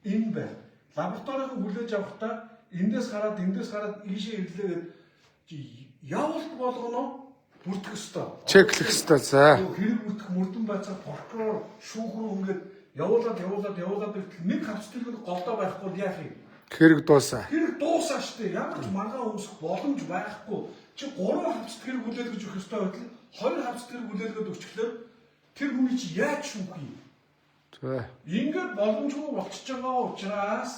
Энэ бай. Лабораторийн хүлээж авахдаа эндээс гараад ийшээ ирлээгээд явуулт болгоно бүрдэх ёстой. Чеклэх ёстой. За. Хэрэг бүрдэх мөрдөн байцаа прокурор шүүх рүү ингээд явуулаад ирэхэд нэг хавц төлөв голдоо байхгүй яах юм? Хэрэг дуусаа. Хэрэг дуусаа штэ. Ямар ч маргаан өмсөх боломж байхгүй. Чи 3 хавцт хэрэг хүлээлгэж өгөх ёстой байтал 2 хавцт хэрэг хүлээлгээд өгчлөөр тэр хүний чи яаж шүүх юм? За. Ингээд боломжгүй болчихж байгаа учраас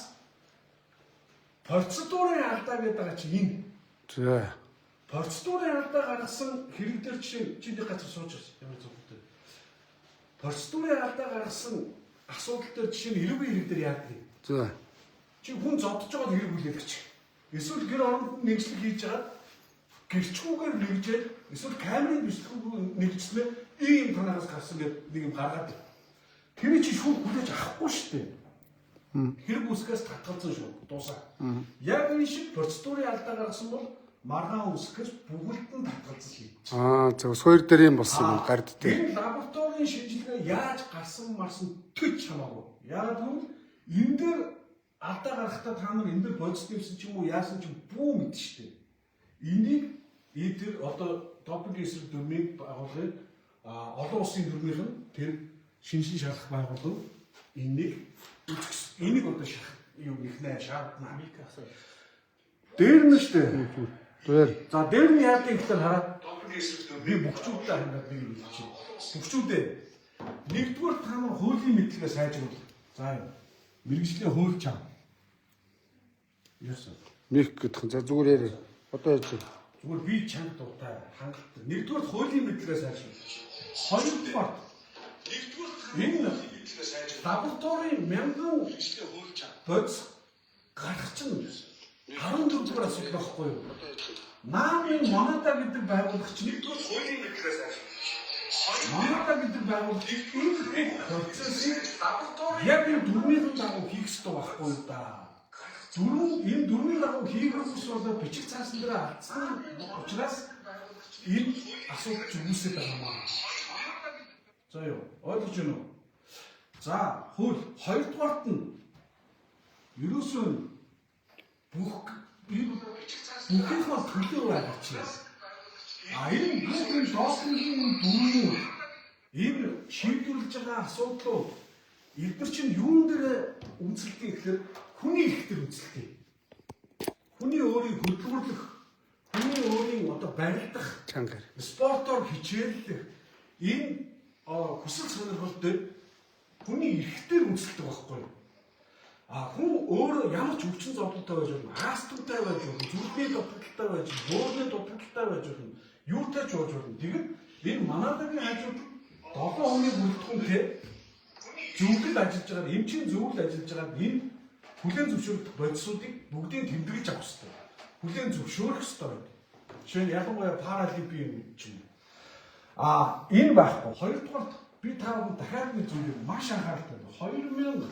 процедурын алдаа гэдэг байгаа чи энэ. За. Процедурын алдаа гаргасан хэрэг дээр жишээ чиний газар сууж байгаа ямар зөвхөн. Процедурын алдаа гаргасан асуудал дээр жишээ нь эрүүгийн хэрэг дээр яадаг юм. За. Чи хүн зодож байгаад хэрэг хүлээлгэж. Эсвэл гэр оронд нэгжлэг хийж байгаа гэрчгүүгээр нэгжээд эсвэл камерын бичлэгүүгээр нэгжснээр ийм танаас гарсан гэдэг нэг юм гаргаад. Тэр чи шүүх хүлээж авахгүй шүү дээ. Хэрэг үүсгээс татгалзсан шүү. Дуусаа. Яг энэ шиг процедурын алдаа гаргасан бол маргаан үүсгээс бүгд нь татгалзсан хийж. Зөв хоёр дээр юм болсон юм гарддаг. Энэ лабораторийн шинжилгээ яаж гарсан марсан төч хамаагүй. Яг тэгвэл энэ дээр алдаа гарахтаа та нар энэ дээр бодисдивсэн ч юм уу яасан ч бүү мэд штэ. Энийг тэр одоо допинг эсрэг дүрмийг байгуулгыг олон улсын дүрмийнх нь тэр шинжлэх шалгах байгууллага энийг одоо юу ихнэ шаардна. Дээр нь штэ. Дээр. За дээр нь яадаг гэхээр хараад допинг эсрэг дүрм би бүгчүүдтэй хандаад нэг юм хэлчих. Бүгчүүдээ нэгдүгээр та нар хуулийн мэдлэгээ сайжруулах. За мэргэжлийн хууль чам. Яасан. Мих гэдэг. За зүгээр ярив. Одоо яаж вэ? Зүгээр би чанга дуртай хангалттай. Нэгдүгээр хуулийн мэдлэгээ сайжруулах. Хоёрдугаар энэ лабораторийн мянган мэргэжлийн хууль чам. Бодис гарах чинь 14 дугаар асуудал байхгүй юу? Наамын Монада гэдэг байгууллага чинь нэгдүгээр хуулийн мэдлэгээ сайжруулах. Монада гэдэг байгууллага энэ процессыг яг энэ дүрмийн дагуу хийх ёстой байхгүй юу да? Энэ дүрмийн дагуу хийх хүмүүс бол бичиг цаасан дээр алдсан учраас энэ асуудал үүсэж байгаа юм аа. За юу, ойлгож байна уу? За, хууль хоёрдугаарт нь ерөөсөө бүхийнхээ төлөө байгаа чи. Энэ бүхэн допингийн дүрмүүд энэ шийдвэрлэж байгаа асуудлууд эдгээр чинь юун дээр үнэлдэг гэхээр хүний эрх дээр үнэлдэг. Хүний өөрийг хөдөлгөрлөх, хүний өөрийн одоо барилдах, Чангаар. спортоор хичээллэх энэ хүсэл сонирхол дээр хүний эрх дээр үнэлдэг байхгүй юу? Хүн өөрөө ямар ч өвчин зовлонтой байж болно, астмтай байж болно, зүрхний дутагдaltaй байж, бөөрийн дутагдaltaй байж болно, юутай ч болж болно. Тэгэд энэ Монадагийн хажууд 7 хүний бүрэлдэхүүнтэй зөвлөл ажиллаж байгаа, эмчийн зөвлөл ажиллаж байгаа энэ хүлээн зөвшөөрөх бодисуудыг бүгдийг тэмдэглэж авах хэрэгтэй. Хүлээн зөвшөөрөх хэрэгтэй байдаг. Жишээ нь ялангуяа паралимпийн юм чинь. Энэ байхгүй. Хоёрдугаар би та бүхэн дахиад нэг зүйлийг маш анхааралтай байна.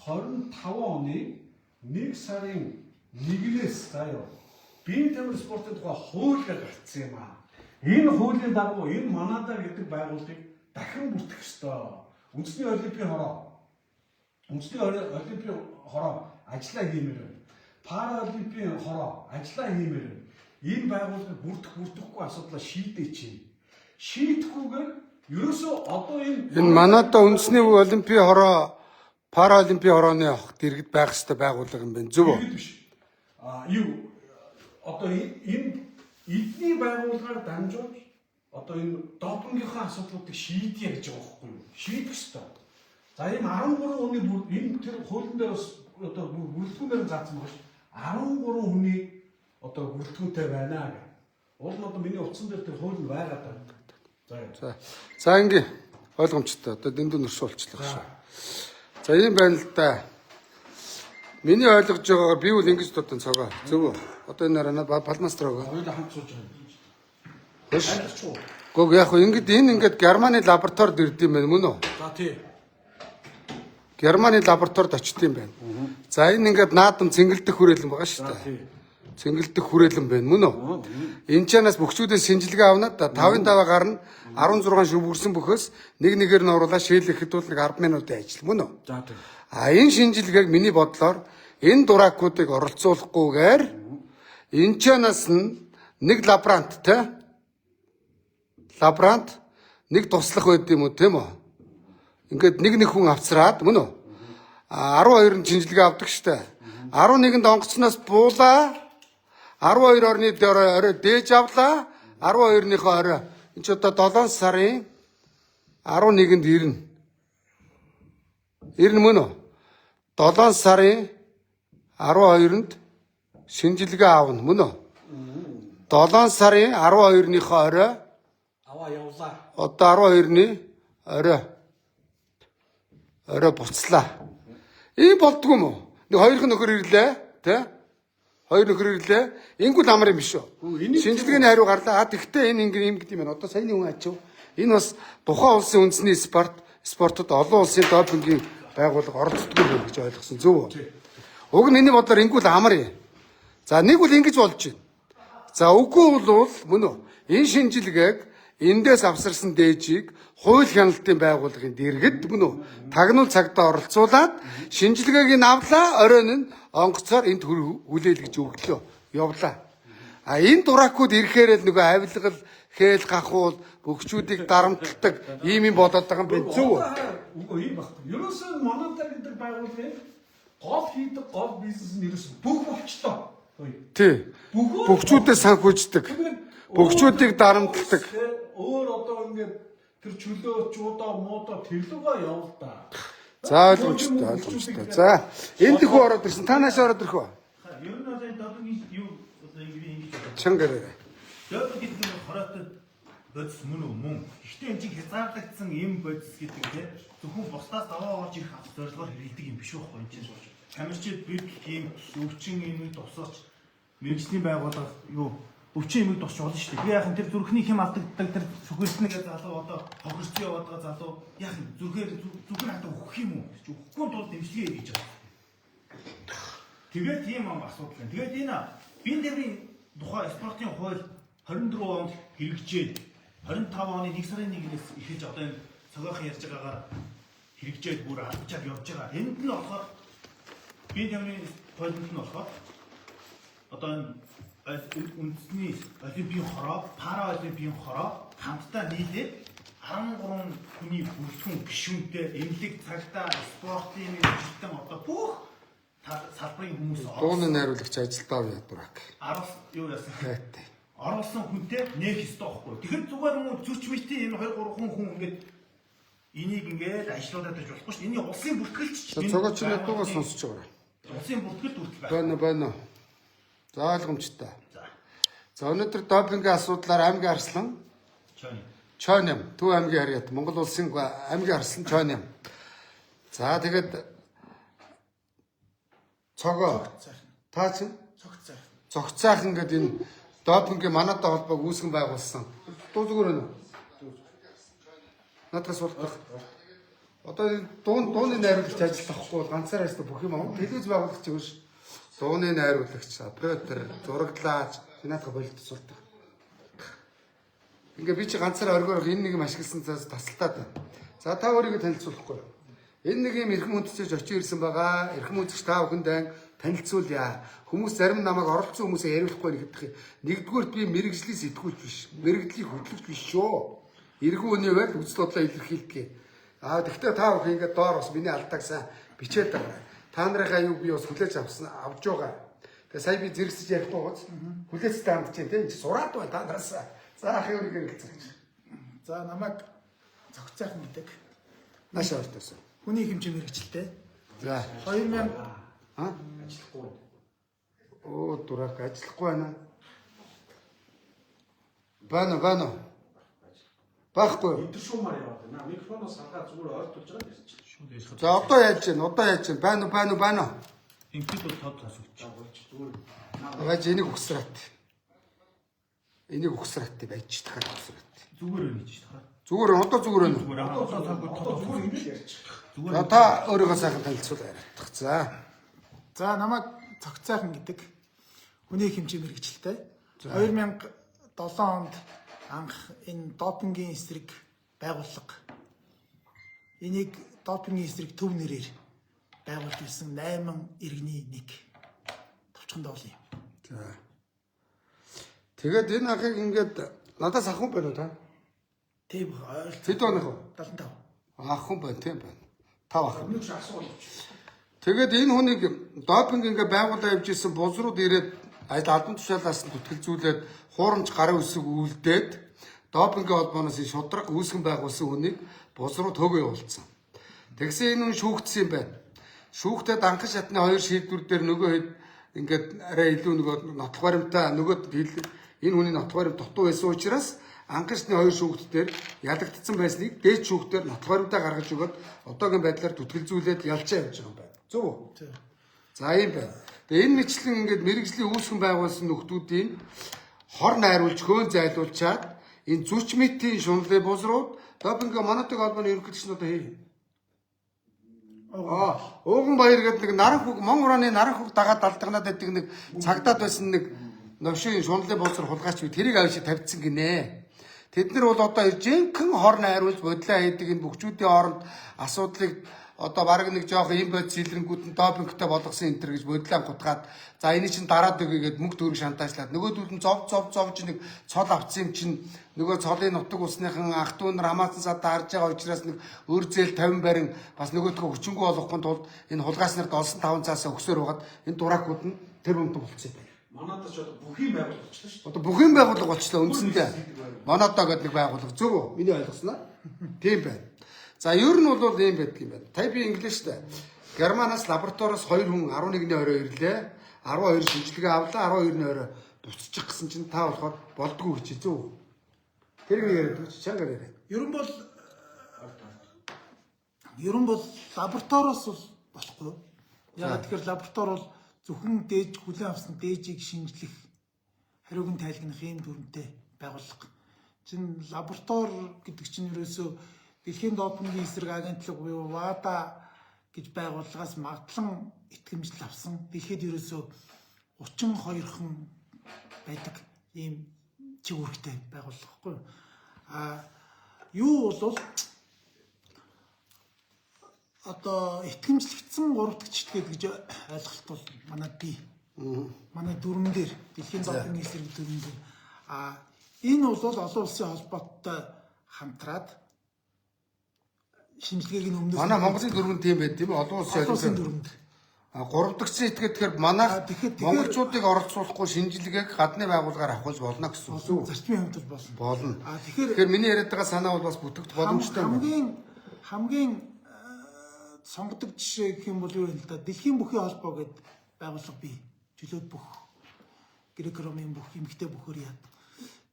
2025 оны 1 сарын 1-ээс заяа биеийн тамир спортын тухай хууль гаргацсан юм аа. Энэ хуулийн дагуу энэ Манада гэдэг байгууллагыг дахин бүртгэх ёстой. Үндэсний олимпийн хороо ажиллаа хиймээр байна. Пара олимпийн хороо ажиллаа хиймээр байна. Энэ байгууллагыг бүрдэхгүй асуудлаа шийдээч. Шийдэхгүйгээр ерөөсөө одоо энэ Манада үндэсний олимпийн хороо пара олимпийн хорооны дэргэд байх ёстой байгууллага юм байна. Зөв үү? Юу одоо энэ эдний байгууллагаар дамжуулж одоо энэ допингийнхаа асуудлуудыг шийдье гэж байгаа байхгүй юу? Шийдэх ёстой. За энэ 13 хүний энэ тэр хуулийн дээр бас одоо бүрэлдэхүүнээр заасан байгаа ш. 13 хүний одоо бүрэлдэхүүнтэй байна гэх. Уул нь одоо миний утсан дээр тэр хууль нь байгаад байна. За ингээ ойлгомжтой. Одоо дэндүү нөршөө болчихлоо шүү. За ийм байна л да. Миний ойлгож байгаагаар би бол ингэж дутан цогоо. Зөв үү? Одоо энэ нараа балмастр өгөө. Хоёулаа хамт сууж байгаа. Хөш. Гог яг хөө ингээд Германы лабораторид ирд юм байна мөн үү? За тий. Германы лабораторид очт юм байна. За энэ ингээд наадам цэнгэлдэх хүрээлэн байгаа шүү дээ. Цэнгэлдэх хүрээлэн байна мөн үү? Энэ чанаас бөхчүүдээс шинжилгээ авнаа да 5-5 гарна 16 шүвгэрсэн бөхөөс нэг нэгээр нь оруулаад шийлэхэд бол нэг 10 минутын ажил мөн үү? За тий. А энэ шинжилгээг миний бодлоор энэ дуракуудыг оролцуулахгүйгээр энэ чанаас нь нэг лаборант нэг туслах байд юм уу тийм үү? Ингээд нэг хүн авцраад мөн үү? 12 нь шинжилгээ авдаг штэ. 11-нд онгоцноос буулаа. 12 орны орой дээж авлаа. 12-ныхоо орой. Энд ч одоо 7 сарын 11-нд ирнэ. Ирнэ мөн үү? 7 сарын 12-нд шинжилгээ аавна мөн үү? 7 сарын 12-ныхоо орой Аваа явлаа. одоо 12-ны орой буцлаа. Ийм болдгүй юм уу? Нэг хоёр нөхөр ирлээ, тий? Хоёр нөхөр ирлээ. Ингүүл амар юм биш үү? Шинжилгээний хариу гарлаа. Тэгтээ энэ ингэ юм гэдэг юм байна. Одоо саяны хүн ачив. Энэ бас тухайн улсын үндэсний спортод олон улсын допингийн байгууллага оролцдог юм гэж ойлгосон. Зөв үү? Уг нь миний бодлоор ингүүл амар юм. За нэг бол ингэж болж байна. За үгүй бол мөн үү? Энэ шинжилгээг эндээс авсарсан дээжийг хууль хяналтын байгууллагын дэргэд мөн үү? Тагнуул цагтаа оролцуулаад шинжилгээг нь авлаа, оройн нь онгоцоор энд хүлээл гэж өглөө. Явлаа. А энэ дуракууд ирэхээр л нөгөө авилгал, хээл гахуул, бөхчүүдийг дарамталдаг ийм юм болоод байгаа юм байна. Зөв үү? Үгүй ийм багт. Ерөөсөө Манада гэдэг байгууллагын гол хийдэг гол бизнес нь ерөөсөө бүх болчлоо. Тий. Бөхчүүдээ санхүүждэг. Бөхчүүдийг дарамталдаг. Өөр одоо ингээд тэр чөлөө чуудаа муудаа тэрлүүгээ явал да. За ойлгомжтой. За энд дэх ороод ирсэн. Та нааш ороод ирэх үү? Ер нь бол энэ допинг юу одоо ингэж Чангаараа. допинг гэдэг нь хороотой бодис мөн үү мөн. Гэхдээ энэ чинь хязгаарлагдсан юм бодис гэдэг те зөвхөн бусдаас даваа орж ирэх зорилгоор хэрэглэдэг юм биш байхгүй энэ чинь. Камерчид бид ийм өвчин юм тусаач мэрэгжлийн байгууллага юу өвчин юм тусч болно шүү дээ. Би яахан тэр зүрхний хэм алдагддаг тэр сүхэлснийг залуу одоо хохирч яваад байгаа залуу яахан зүрхээр хатаа өгөх юм уу? Өгөхгүй тул дэмжлэгээ хийж байгаа. Тэгээд тийм асуудал байна. Тэгээд энэ бие дэврийн тухай спортын хууль 24 онд хэрэгжээд 25 оны 1 сарын 1-ээс эхэлж одоо энэ цогоохон ярьж байгаагаар хэрэгжээд бүр албачаад явж байгаа. Энд нь болохоор бие дэврийн хуулинд нь болохоор одоо үндэсний олимпийн хороо, пара олимпийн хороо хамтдаа нийлээд 13 хүний бүрэлдэхүүн гишүүнтэй эмнэлэг цагтаа спортын мэдлэгтэй одоо бүх салбарын хүмүүс Дууны найруулагч ажилдаа ядурак. юу яасан Хайтай. оруулсан хүнтэй нээх ёстой байхгүй. Тэгэхээр зүгээр юм уу зүрч мэтийн энэ 2 3 хүн ингээд энийг ингээд ажиллаудаад байж болохгүй шүү дээ. Энэ улсын бүртгэлч чинь Цогооч нь дуугаа сонсож байгаа. улсын бүртгэл хүртэл байх. Байна. За ойлгомжтой. За өнөөдөр допингийн асуудлаар аймгийн арслан Чойням Төв аймгийн харьяат Монгол улсын аймгийн арслан Чойням. За тэгээд цогоо та чинь цогцайхан гэдэг энэ допингийн Манада холбоог үүсгэн байгуулсан. Дуу зүгээр байна уу? Надаас болтох. Одоо дууны найруулагч ажиллахгүй бол ганцаараа яста бүх юм аа. Телевиз байгуулагч юм ш. Дууны найруулагч, оператор, зураглаач, финатка болдог суулдаг. Ингээ би чи ганцаараа оргиорох энэ нэг юм ашигласан цаас тасалтаад байна. За та өөрийгөө танилцуулахгүй. Энэ нэг юм эрхэм үндэсэж очиж ирсэн байгаа. Эрхэм үндэсч та бүхэнд танилцуулъя. Хүмүүс зарим намайг оролцсон хүмүүсээ яриулахгүй нэгдэх. Нэгдүгээрт би мэрэгжлийн сэтгүүлч биш. Мэрэгжлийн хөтлөгч биш шүү. Эргэн үний байл үзэл бодлоо илэрхийлдэг. Тэгвэл та бүхэн ингээ доор бас миний алдааг сайн бичээд байгаа. Та нарынхаа юу би бас хүлээж авч байгаа. Тэгээ сая би зэрэгсэж ярих гоц. Хүлээцтэй хамт чинь тийм сураад байна та нараас. За ахын өөрийгөө хэлцгээч. За намайг цогцойхон гэдэг. Наашаа ортоос. Хүний хэмжээ мэрэгчлээ. За 2000 Ажиллахгүй. оо дурак ажиллахгүй байна. Бано. Баггүй. Өдөр шуумаар яваад байна. Микрофоноос харахад зүгээр ойртуулж байгаа гэсэн чинь. Шууд ялах. За одоо яаж чинь? Бано. Ингээд бол тод асууч. Зүгээр. Яаж энийг өгсрат. Энийг өгсрат байж тахад өгсрат. Зүгээр байна гэж тахаа. Зүгээр байна. Зүгээр зүгээр ингэж ярьчих. За та өөрийгөө сайхан танилцуулъя. За намайг цогцойхон гэдэг. Хүний хэмжээ мэрэгчлээ. 2007 онд анх энэ допингийн эсрэг байгууллага энийг допингийн эсрэг төв нэрээр байгуулж ирсэн 8 иргэний нэг товчхон доол юм. За. Тэгээд энэ ахыг ингээд надаас ахын байна уу та? Тийм ойлт Хэд оных вэ? 75. Ахын байна, тийм байна. 5 ах. Нэг шиг асуулт. Тэгээд энэ хүнийг допинг ингээ байгуулаа явж исэн бузрууд ирээд албан тушаалаас нь түтгэлзүүлээд хуурамч гарын үсэг үлдээд допингийн холбооноос шудраг үүсгэн байгуулсан хүнийг бузрууд хөгөө явуулсан. Тэгсэн энэ хүн шүүгдсэн юм байна. Шүүгдэд анхан шатны 2 шийдвэр дээр нөгөө хэд ингээд арай илүү нөгөө нотлох баримтаа нөгөө энэ хүний нотлох баримт дутуу байсан учраас анхан шатны 2 шүүгд дээр ялагдсан байсныг дээд шүүгдээр нотлох баримтаа гаргаж өгөөд одоогийн байдлаар түтгэлзүүлээд ялчаа явж байгаа юм байна. Зөв үү? За ийм байна. Тэгээ энэ мэтлэн ингээд мэрэгжлийн үүсгэн байгуулсан нөхдүүдийн хор найруулж хөөн зайлуулчаад энэ зүч мэтийн шунлын бузрууд допинг монотыг холбооны ерөнхийлөгч нь одоо хий. Ууган баяр гэдэг нэг наран хүүг Монгорооны наран хүүг дагаад далдганаад байдаг нэг цагдаад байсан нэг новшийн шунлын бузар хулгайч би тэрийг авчи тавьдсан гинэ. Тэд нар бол одоо жинхэнэ хор найруулж бодлоо хийдэг энэ бүхчүүдийн хооронд асуудлыг одоо баг нэг жоох юм бод сэлрэнгүүд нь допингтэй болгосон энэ төр гэж бодлоо гутгаад за энийг чинь дараад өгье гэд мөнгө төгрөг шантаачлаад нөгөөдүүд нь зовж нэг цол авцсан юм чинь нөгөө цолын нутаг усныхан ах トゥ нар хамаасан садаа харж байгаа учраас нэг өр зээл 50 барин бас нөгөөдгөө хүчингү болохын тулд энэ хулгайч нарт олсон 5 цаасаа өгсөөр байгаад энэ дуракууд нь тэр хүнд болчихсон юм байна. Манайдаа ч одоо бүхий байгууллагачлаа шүү дээ. Одоо бүхэн байгууллага болчихлоо үндсэндээ. Моното гэдэг нэг байгууллага зөв үү? Миний ойлгосноо. Тийм байна. За ер нь бол ийм байдаг юм байна. Та би инглиштэй. Германаас лабораториос 2 хүн 11-ний орой ирлээ. 12 шинжилгээ авлаа. 12-ны орой буцчих гэсэн чинь та болохоор болдгоо гэж зөв үү? Тэр нэг яриад чи чангаар яриа. Ерөн бол лабораториос бол болохгүй. Яг тэгэхээр лаборатори бол зөвхөн дээж хүлээн авсан дээжийг шинжлэх хариуг нь тайлгнах юм дүрмтэй байгууллага. Чин лаборатори гэдэг чинь ерөөсөө Дэлхийн допингийн эсрэг агентлаг буюу WADA гэж байгууллагаас магадлан итгэмжил авсан. Дэлхийд ерөөсөө 32 хэн байдаг ийм чиг үүрэгтэй байгууллага байхгүй юу? Юу бол одоо итгэмжлэгдсэн 3 дахь чиглэл гэж ойлголт бол манай бий. Манай дүрмэн дээр Дэлхийн допингийн эсрэг дүрмэн дээр энэ бол олон улсын холбоотой хамтраад шинжилгээг нь өмнөөс Манай Монголын дүрмэн тийм байд тийм олон улсын дүрмэнд 3 дахь зэт тэгэхээр манайх монголчуудыг оролцуулахгүй шинжилгээг гадны байгууллагаар авахулж болно гэсэн үг. зарчмын хувьд бол Болно. Тэгэхээр миний яриад байгаа санаа бол бас бүтгэж боломжтой байна. хамгийн сонгодог жишээ гэх юм бол юу вэ л да? Дэлхийн бүхий холбоо гэдэг байгууллага бий. Чөлөөт бүх Грек-ромын бүх эмгтэй бүхөр яад.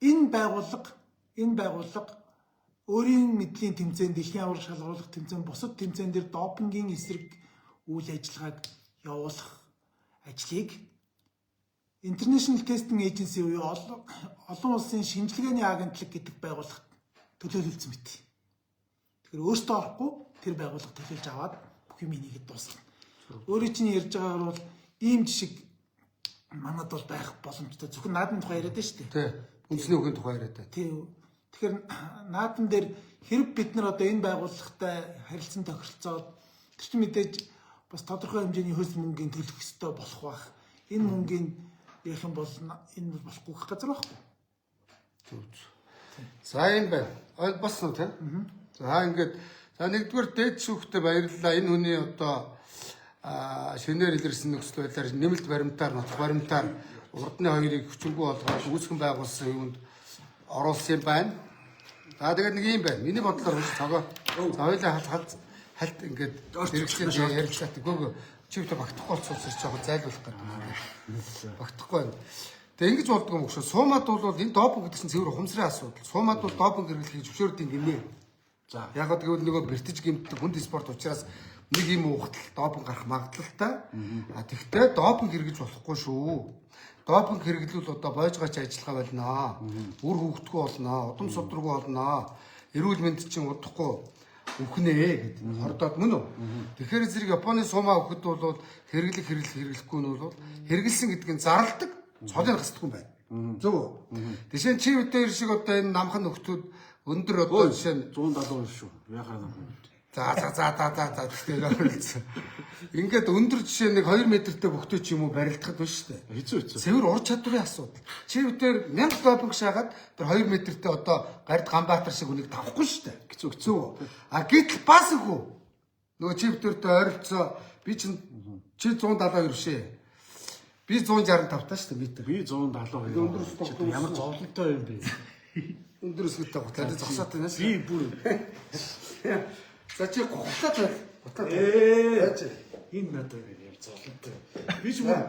Энэ байгууллага өөрийн мэдлийн тэмцээн, дэлхийн аварга шалгаруулах тэмцээн, бусад тэмцээн дээр допингийн эсрэг үйл ажиллагааг явуулах ажлыг International Testing Agency буюу олон улсын шинжилгээний агентлаг гэдэг байгууллага төлөөлүүлсэн мэт. Тэгэхээр өөртөө орохгүй тэр байгууллага төлөөлж аваад бүх юм нэгэд дуусна. Өөрийн чинь ярьж байгаагаар бол ийм жишг манад бол байх боломжтой. Зөвхөн наадмын тухай яриад байна шүү дээ. Тий. Үндэсний үгийн тухай яриад байна. Тий. Тэгэхээр наадам дээр хэрэг бид нар одоо энэ байгууллагатай харилцан тохиролцоод тэр чинь мэдээж бас тодорхой хэмжээний хөлс мөнгөний төлөх ёстой болох байх. Энэ мөнгөний ярих юм бол энэ бол болохгүй гэх газар байхгүй. За юм байна. Ойлгосон уу тийм? За ингээд за нэгдүгээр дээд шүүхтэй баярлалаа. Энэ хүний одоо шинээр илэрсэн нөхцөл байдлаар нэмэлт баримтаар, нотх баримтаар урдны хоёрыг хүчингү болгоод үүсгэн байгуулсан юунд оруулсан байна. За тэгээд нэг юм байна. Миний бодлоор цогоо. За хоёлаа халт ингээд хэрэгцээ ярилцлаа. Гөөгөө чивтэй багтахгүй болцоос жоохон зайлуулах гэдэг. Багтахгүй байна. Тэгээ ингэж болдгоо мөкшөө. Суумад бол энэ допинг гэдэг чинь цэвэр ухамсарын асуудал. Суумад бол допинг хэрэглэхийг зөвшөөрдөг юм нэ. За яг гэвэл нөгөө бэртэж гэмтдэг хүнд спорт учраас нэг юм уухтал допинг гарах магадлалтай. Тэгвэл допинг хэрэглэж болохгүй шүү. Допинг хэрэглүүл одоо боожгооч ажиллагаа болно. Үр хөвгтгөө болно. Удам судраггүй болно. Эрүүл мэнд чинь удахгүй үхнэ гэдэг. Хордоод мөн үү? Тэгэхээр зэрэг Японы сумаа өгөхөд бол хэрэглэхгүй нь бол хэрэгэлсэн гэдгийг зарладаг. Цолын гасдаггүй юм байна. Зөв үү? Тэшээ чи өдөр шиг одоо энэ намхан нөхдүүд өндөр одоо жишээ нь 170 шүү. Яхаа нам. за тэгэхээр ингээд өндөр жишээ нэг 2 метртэй бөхтөө ч юм уу барилдахад байна шүү дээ. Хэцүү. Цэвэр ур чадварын асуудал. Чи өдөр 1000 допинг шаагаад тэр 2 метртэй одоо гард Ганбаатар шиг үнийг тавахгүй шүү дээ. Хэцүү. Гэтэл бас үгүй. Нөгөө чи өдөртөө ойролцоо би чи 172 шээ. Би 165 таа шүү дээ метр. Би 172. Өндөр Ямар зовлонтой юм бэ? өндөр өсгөлтэй гутлаа зогсоотой нээс. Би бүр За чи гутлаад байл. энэ надад юм зовлонтой. Би ч мөн.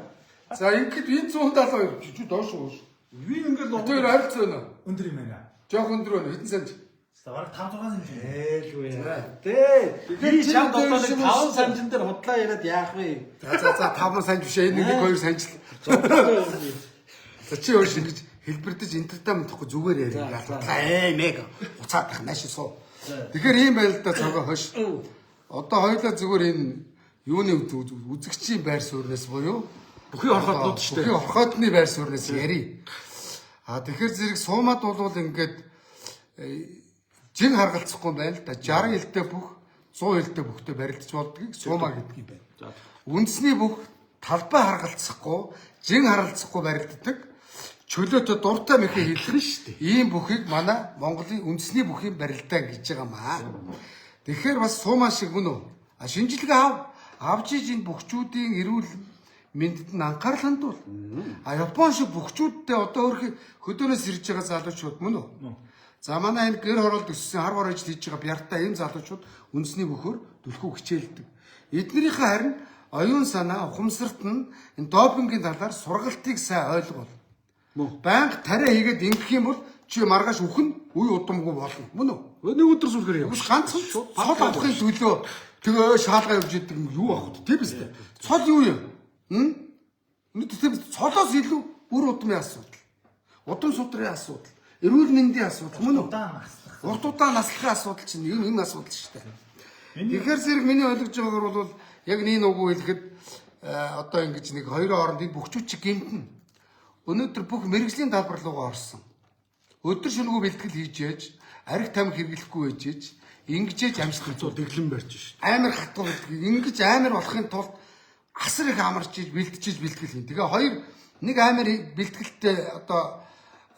За ингээд энэ 172 чи доош уу? Би ингээд Тэр харилцаа байна. Өндөр юм байна. Жоох өндөр байна. Хэдэн санж? Бараг 5-6 юм. Ээлгүй. Тэ. Би чам доолоо 5 санжин дээр худлаа яриад яах вэ? За 5 санж биш энэ нэг 2 санж л. За чи өөр шиг хэлбэрдэж энтертайнмент гэхгүй зүгээр яриа. Мэг уцаад байх нааш суу. Тэгэхээр ийм байл да цогоо хош. Одоо хоёулаа зүгээр энэ юуны үзэгчийн байр суурнаас буюу Бүхий орхотнууд шүү дээ. Бүхий орхотны байр суурнаас ярий. Тэгэхээр зэрэг суумад бол ингээд жин харгалцахгүй байна л да. 60 элдээ бүх 100 элдээ бүхтэй барилдаж болдгийг суумаа гэдэг юм байна. Үндэсний бүх талбай харгалцахгүй, жин харгалцахгүй барилддаг. Чөлөөтэй дуртай мэхээ хэлэх нь шүү дээ. Ийм бүхийг манай Монголын үндэсний бүхийн барилдаа гэж байгаа маа. Тэгэхээр бас суумаа шиг мөн үү? Шинжилгээ авч иж энэ бүхчүүдийн эрүүл мэндэд нь анхаарал хандуул. Япон шиг бүхчүүдтэй одоо хөдөөнөөс ирж байгаа залуучууд мөн үү? За манай энэ гэр хороолт өссөн хар гор ажил хийж байгаа бяртай ийм залуучууд үндэсний бүхөөр түлхүү хичээлдэг. Эднэрийнхээ харин оюун санаа, ухамсарт нь энэ допингийн талаар сургалтыг сайн ойлгол. Банк тариа хийгээд ингэх юм бол чи маргааш үхэн үе удамгүй болно. Мөн үү? Нэг өдөр сүрхээр яв. Биш ганцхан цол авахын төлөө тэгээ шаалгаа явж идэг юу аах вэ? Тийм үстэй. Цол юу юм? Тийм цолоос илүү үр удмын асуудал. Удам судрын асуудал. Эрүүл мэндийн асуудал мөн үү? Урт удаан наслахын асуудал чинь энэ асуудал шүү дээ. Тэгэхээр зэрэг миний ойлгож байгаагаар бол яг нэг үгүй хэлэхэд одоо ингэж нэг хоёрын хооронд бүхчүүд чи гэмтэн. Өнөөдөр бүх мэрэгжлийн талбар руугаа орсон. Өдөр шөнөгүй бэлтгэл хийж яаж, арх тамхи хэрэглэхгүй байж яаж, ингэж амжилт үзүүл дэглэн барьж шít. Амар хатгал ингэж амар болохын тулд асар их амарч иж бэлтжиж бэлтгэл хийн. Тэгээ хоёр нэг амар бэлтгэлтэй одоо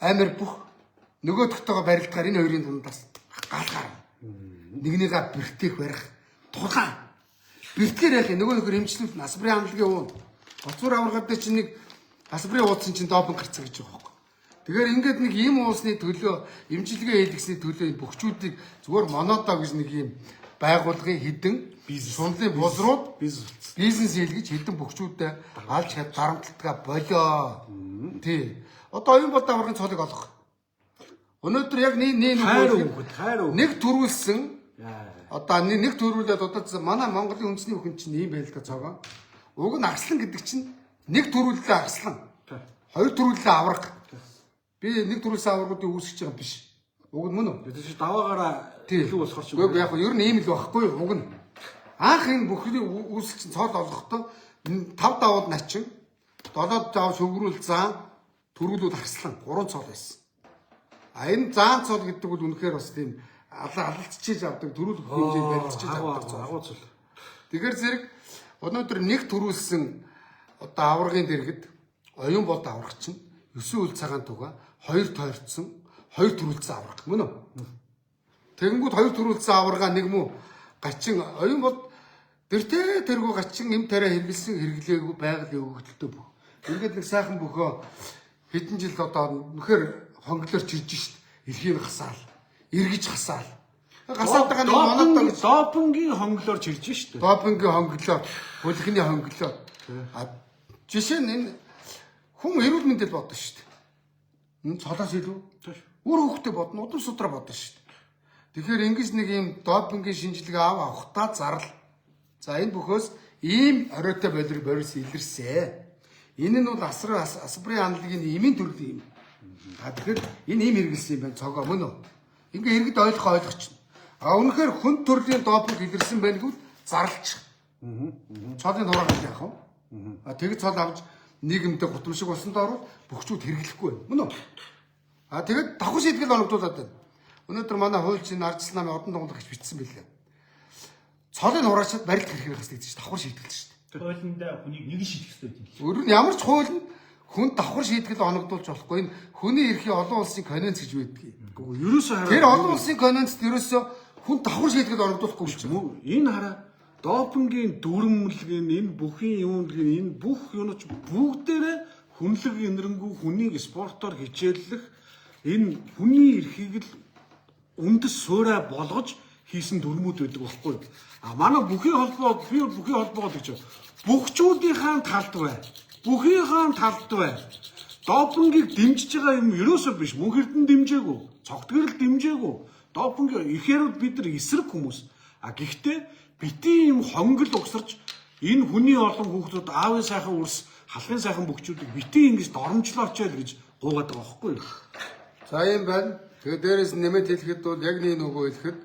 амар бүх нөгөөдөгтэйгээ барилдгаар энэ хоёрын дундаас галгаар нэгнийгээ бэртэх барих тулгаан бэртгэр яах нөгөө нөхөр эмчлүүл насбарын хандлагын уун гоцуур аваргатай чинь нэг насбарын уудсан чинь допинг гарцсан гэж байгаа байхгүй. Тэгэхээр ингээд нэг ийм уусны төлөө эмчилгээ хийлгэсний төлөө энэ бүхчүүдийг зүгээр монодо гэж нэг ийм байгуулгын хідэн сунлын бузрууд бизнес хийлгэж хідэн бүхчүүдэд алж хад дарамтлагаа болоо. Тий. Одоо оюун бод аваргын цолыг олох. Өнөөдөр яг нэг төрүүлсэн одоо нэг төрүүлээд одоо манай Монголын үндэсний бүхэн чинь ийм байл та цогоо. Уг нь арслан гэдэг чинь нэг төрүүлээ арслан. Хоёр төрүүлээ авраг. Би нэг төрүүлсэн аврагуудыг үүсгэж байгаа биш. Уг нь мөн үү? Тэгэхээр даваагаараа илүү болохоор ч үгүй яг ер нь ийм л байхгүй юу? Уг нь анх энэ бүхний үүсгэж цол олохдоо 5 давууд начин 7 дав шөвгрүүл зан төрүүлүүд арслан 3 цол байсан. Энэ заан цол гэдэг бол үнэхээр бас тийм алалцчихж авдаг, төрүүлэх хэмжээнд барилцчихж авдаг цол. Агуу цол. Тэгэхээр зэрэг өнөөдөр нэг төрүүлсэн одоо аваргын дэргэд оюун болд аврах чинь 9 үл цагаан туга 2 тойрцсон 2 төрүүлсэн аврах мөн үү? Тэгэнгүүт 2 төрүүлсэн аварга нэг мүү гачин оюун болд тэртээ тэргүй гачин эм тарай хэрэгэлсэн хэрэглээгүй байгаль өгөгдөлтөө бүх. Ингээд нэг сайхан бөхөө хэдэн жил одоо нөхөр хонглоор чирж шít. Эрхийн хасаал, эргэж хасаал. Гасаад байгаа нэг монот допингийн хонглоор чирж шít. Допингийн хонглоор, хөлхний хонглоор. Жишээ нь энэ хүн эрүүл мэндэд бодно шít. Цолоос илүү. Өөр хөвгтөд бодно, удам судраа бодно шít. Тэгэхээр ингэж нэг юм допингийн шинжилгээ авахтаа зарлал. За энэ бүхөөс ийм оройтой борис илэрсэн. Энэ нь бол асбрын хандлагын эмийн төрөл юм. Тэгэхээр энэ ийм хэрэгэлсэн юм байна цогоо мөн үү? Ингээ иргэд ойлгочихно. Үнэхээр хүн төрлийн допинг илэрсэн байх гэвэл зарлчих. Цолын хураагаад яах вэ? Тэгж цол авч нийгэмдээ гутамшиг болсон доор бөхчүүд хэрэглэхгүй байна. Мөн үү? Тэгээд давхар шийдгэл оногдуулаад байна. Өнөөдөр манай хуульчийн ардчил намын одон тоглох гэж бичсэн байлээ. Цолын хураачаад барилт хэрэг хас гэж давхар шийдгэлж шүү дээ. Хуулиндаа хүнийг нэг шийдэх хэрэгтэй юм. Өөр нь ямар ч хууль нь хүн давхар шийдгэл оногдуулж болохгүй. Энэ хүний эрхийн олон улсын конвенц гэж байдаг. Ерөөсөө хараа. Тэр олон улсын конвенцт ерөөсөө хүн давхар шийдгэл оногдуулахгүй юм чинь. Энэ хараа допингийн дүрмэлгэн энэ бүхий юундгийн энэ бүх юунач бүгдээрээ хүнлэг энэрнгүү хүнийг спортоор хичээллэх энэ хүний эрхийг л үндэс суурай болгож хийсэн дүрмүүд байдаг байхгүй. Манай бүхий холбоо би бүхий холбоо гэж бөхчүүдийн талд бай. Бүхийхэн талд бай. Допингийг дэмжиж байгаа юм ерөөсөө биш. Мөн хэрдэн дэмжээгүй. Цогтгөрөл дэмжээгүй. Допинг ихээр бид нар эсрэг хүмүүс. Гэхдээ бити юм хонгол угсарч энэ хүний олон хүүхдүүд аавын сайхан үрс, халахын сайхан бөхчүүдийг бити ингэж доромжлооч гэж гуугаад байгаа байхгүй юу? За юм байна. Тэгээд дээрээс нэмээд хэлэхэд бол яг нэг нөгөө хэлэхэд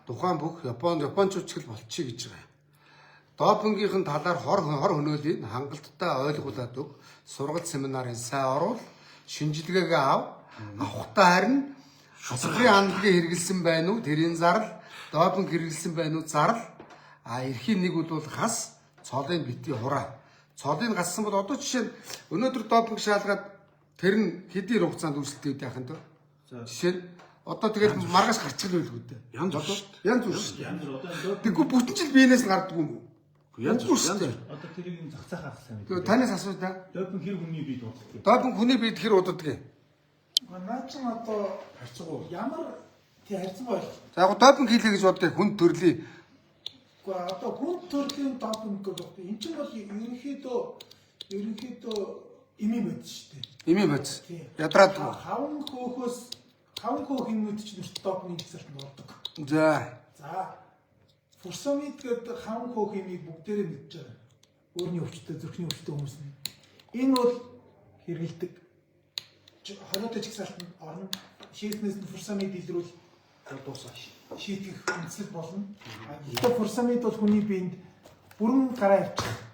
тухайн бүх японочч хэл болчихъя гэж байгаа. Допингийн талаар хор хөнөөлийг хангалттай ойлгуулад өг. Сургалт семинарын сайн оруул, шинжилгээгээ авахтаа харин асбрын хандлагыг хэрэгэлсэн байна уу? Тэрийн зарал, допинг хэрэгэлсэн байна уу? Зарал. Эрхийн нэг бол хас, цолын бити хураа. Цолыг гассан бол одоо жишээ нь өнөөдөр допинг шаалгаад тэр нь хэдийн хугацаанд үйлчлэлтэй яах юм бэ? Жишээ нь одоо тэгээд маргааш гарчихлаа байлгүй дээ. Янз бүр шүү дээ. Янз бүр шүү дээ. Тэгвэл бүтэн жил биенээс нь гарддаг юм уу? Янз бүр шүү дээ. Одоо тэрийг нь зах цаахаас сайн мэдээ. Танаас асууж та. Допинг хэр хүний бие дууддаг? Допинг хүний биед хэр удаддаг? Наа чи одоо харьцангуй ямар тий харьцангуй бол. За яг допинг хийлээ гэж боддог хүн төрлийн. Гэхдээ одоо хүн төрлийн допинг гэдэг энэ чинь бол ерөнхийдөө эми байд шүү дээ. Эми байд. Ядраадаг. Хаван хөөх юмуд чинь допинг хэсэгт ордог. За. Фурсамид гэдэг хаван хөөх юмыг бүгдээрээ мэдж байгаа. Өөрний өвчтөй, зүрхний өвчтөй хүмүүс нь. Энэ бол хэрэгэлдэг. Хориотой чигсалтанд орно. Шийднээс нь фурсамид илрүүл дуусаа. Шийтгэх үндэслэл болно. Гэхдээ фурсамид бол хүний биед бүрэн гараа авчих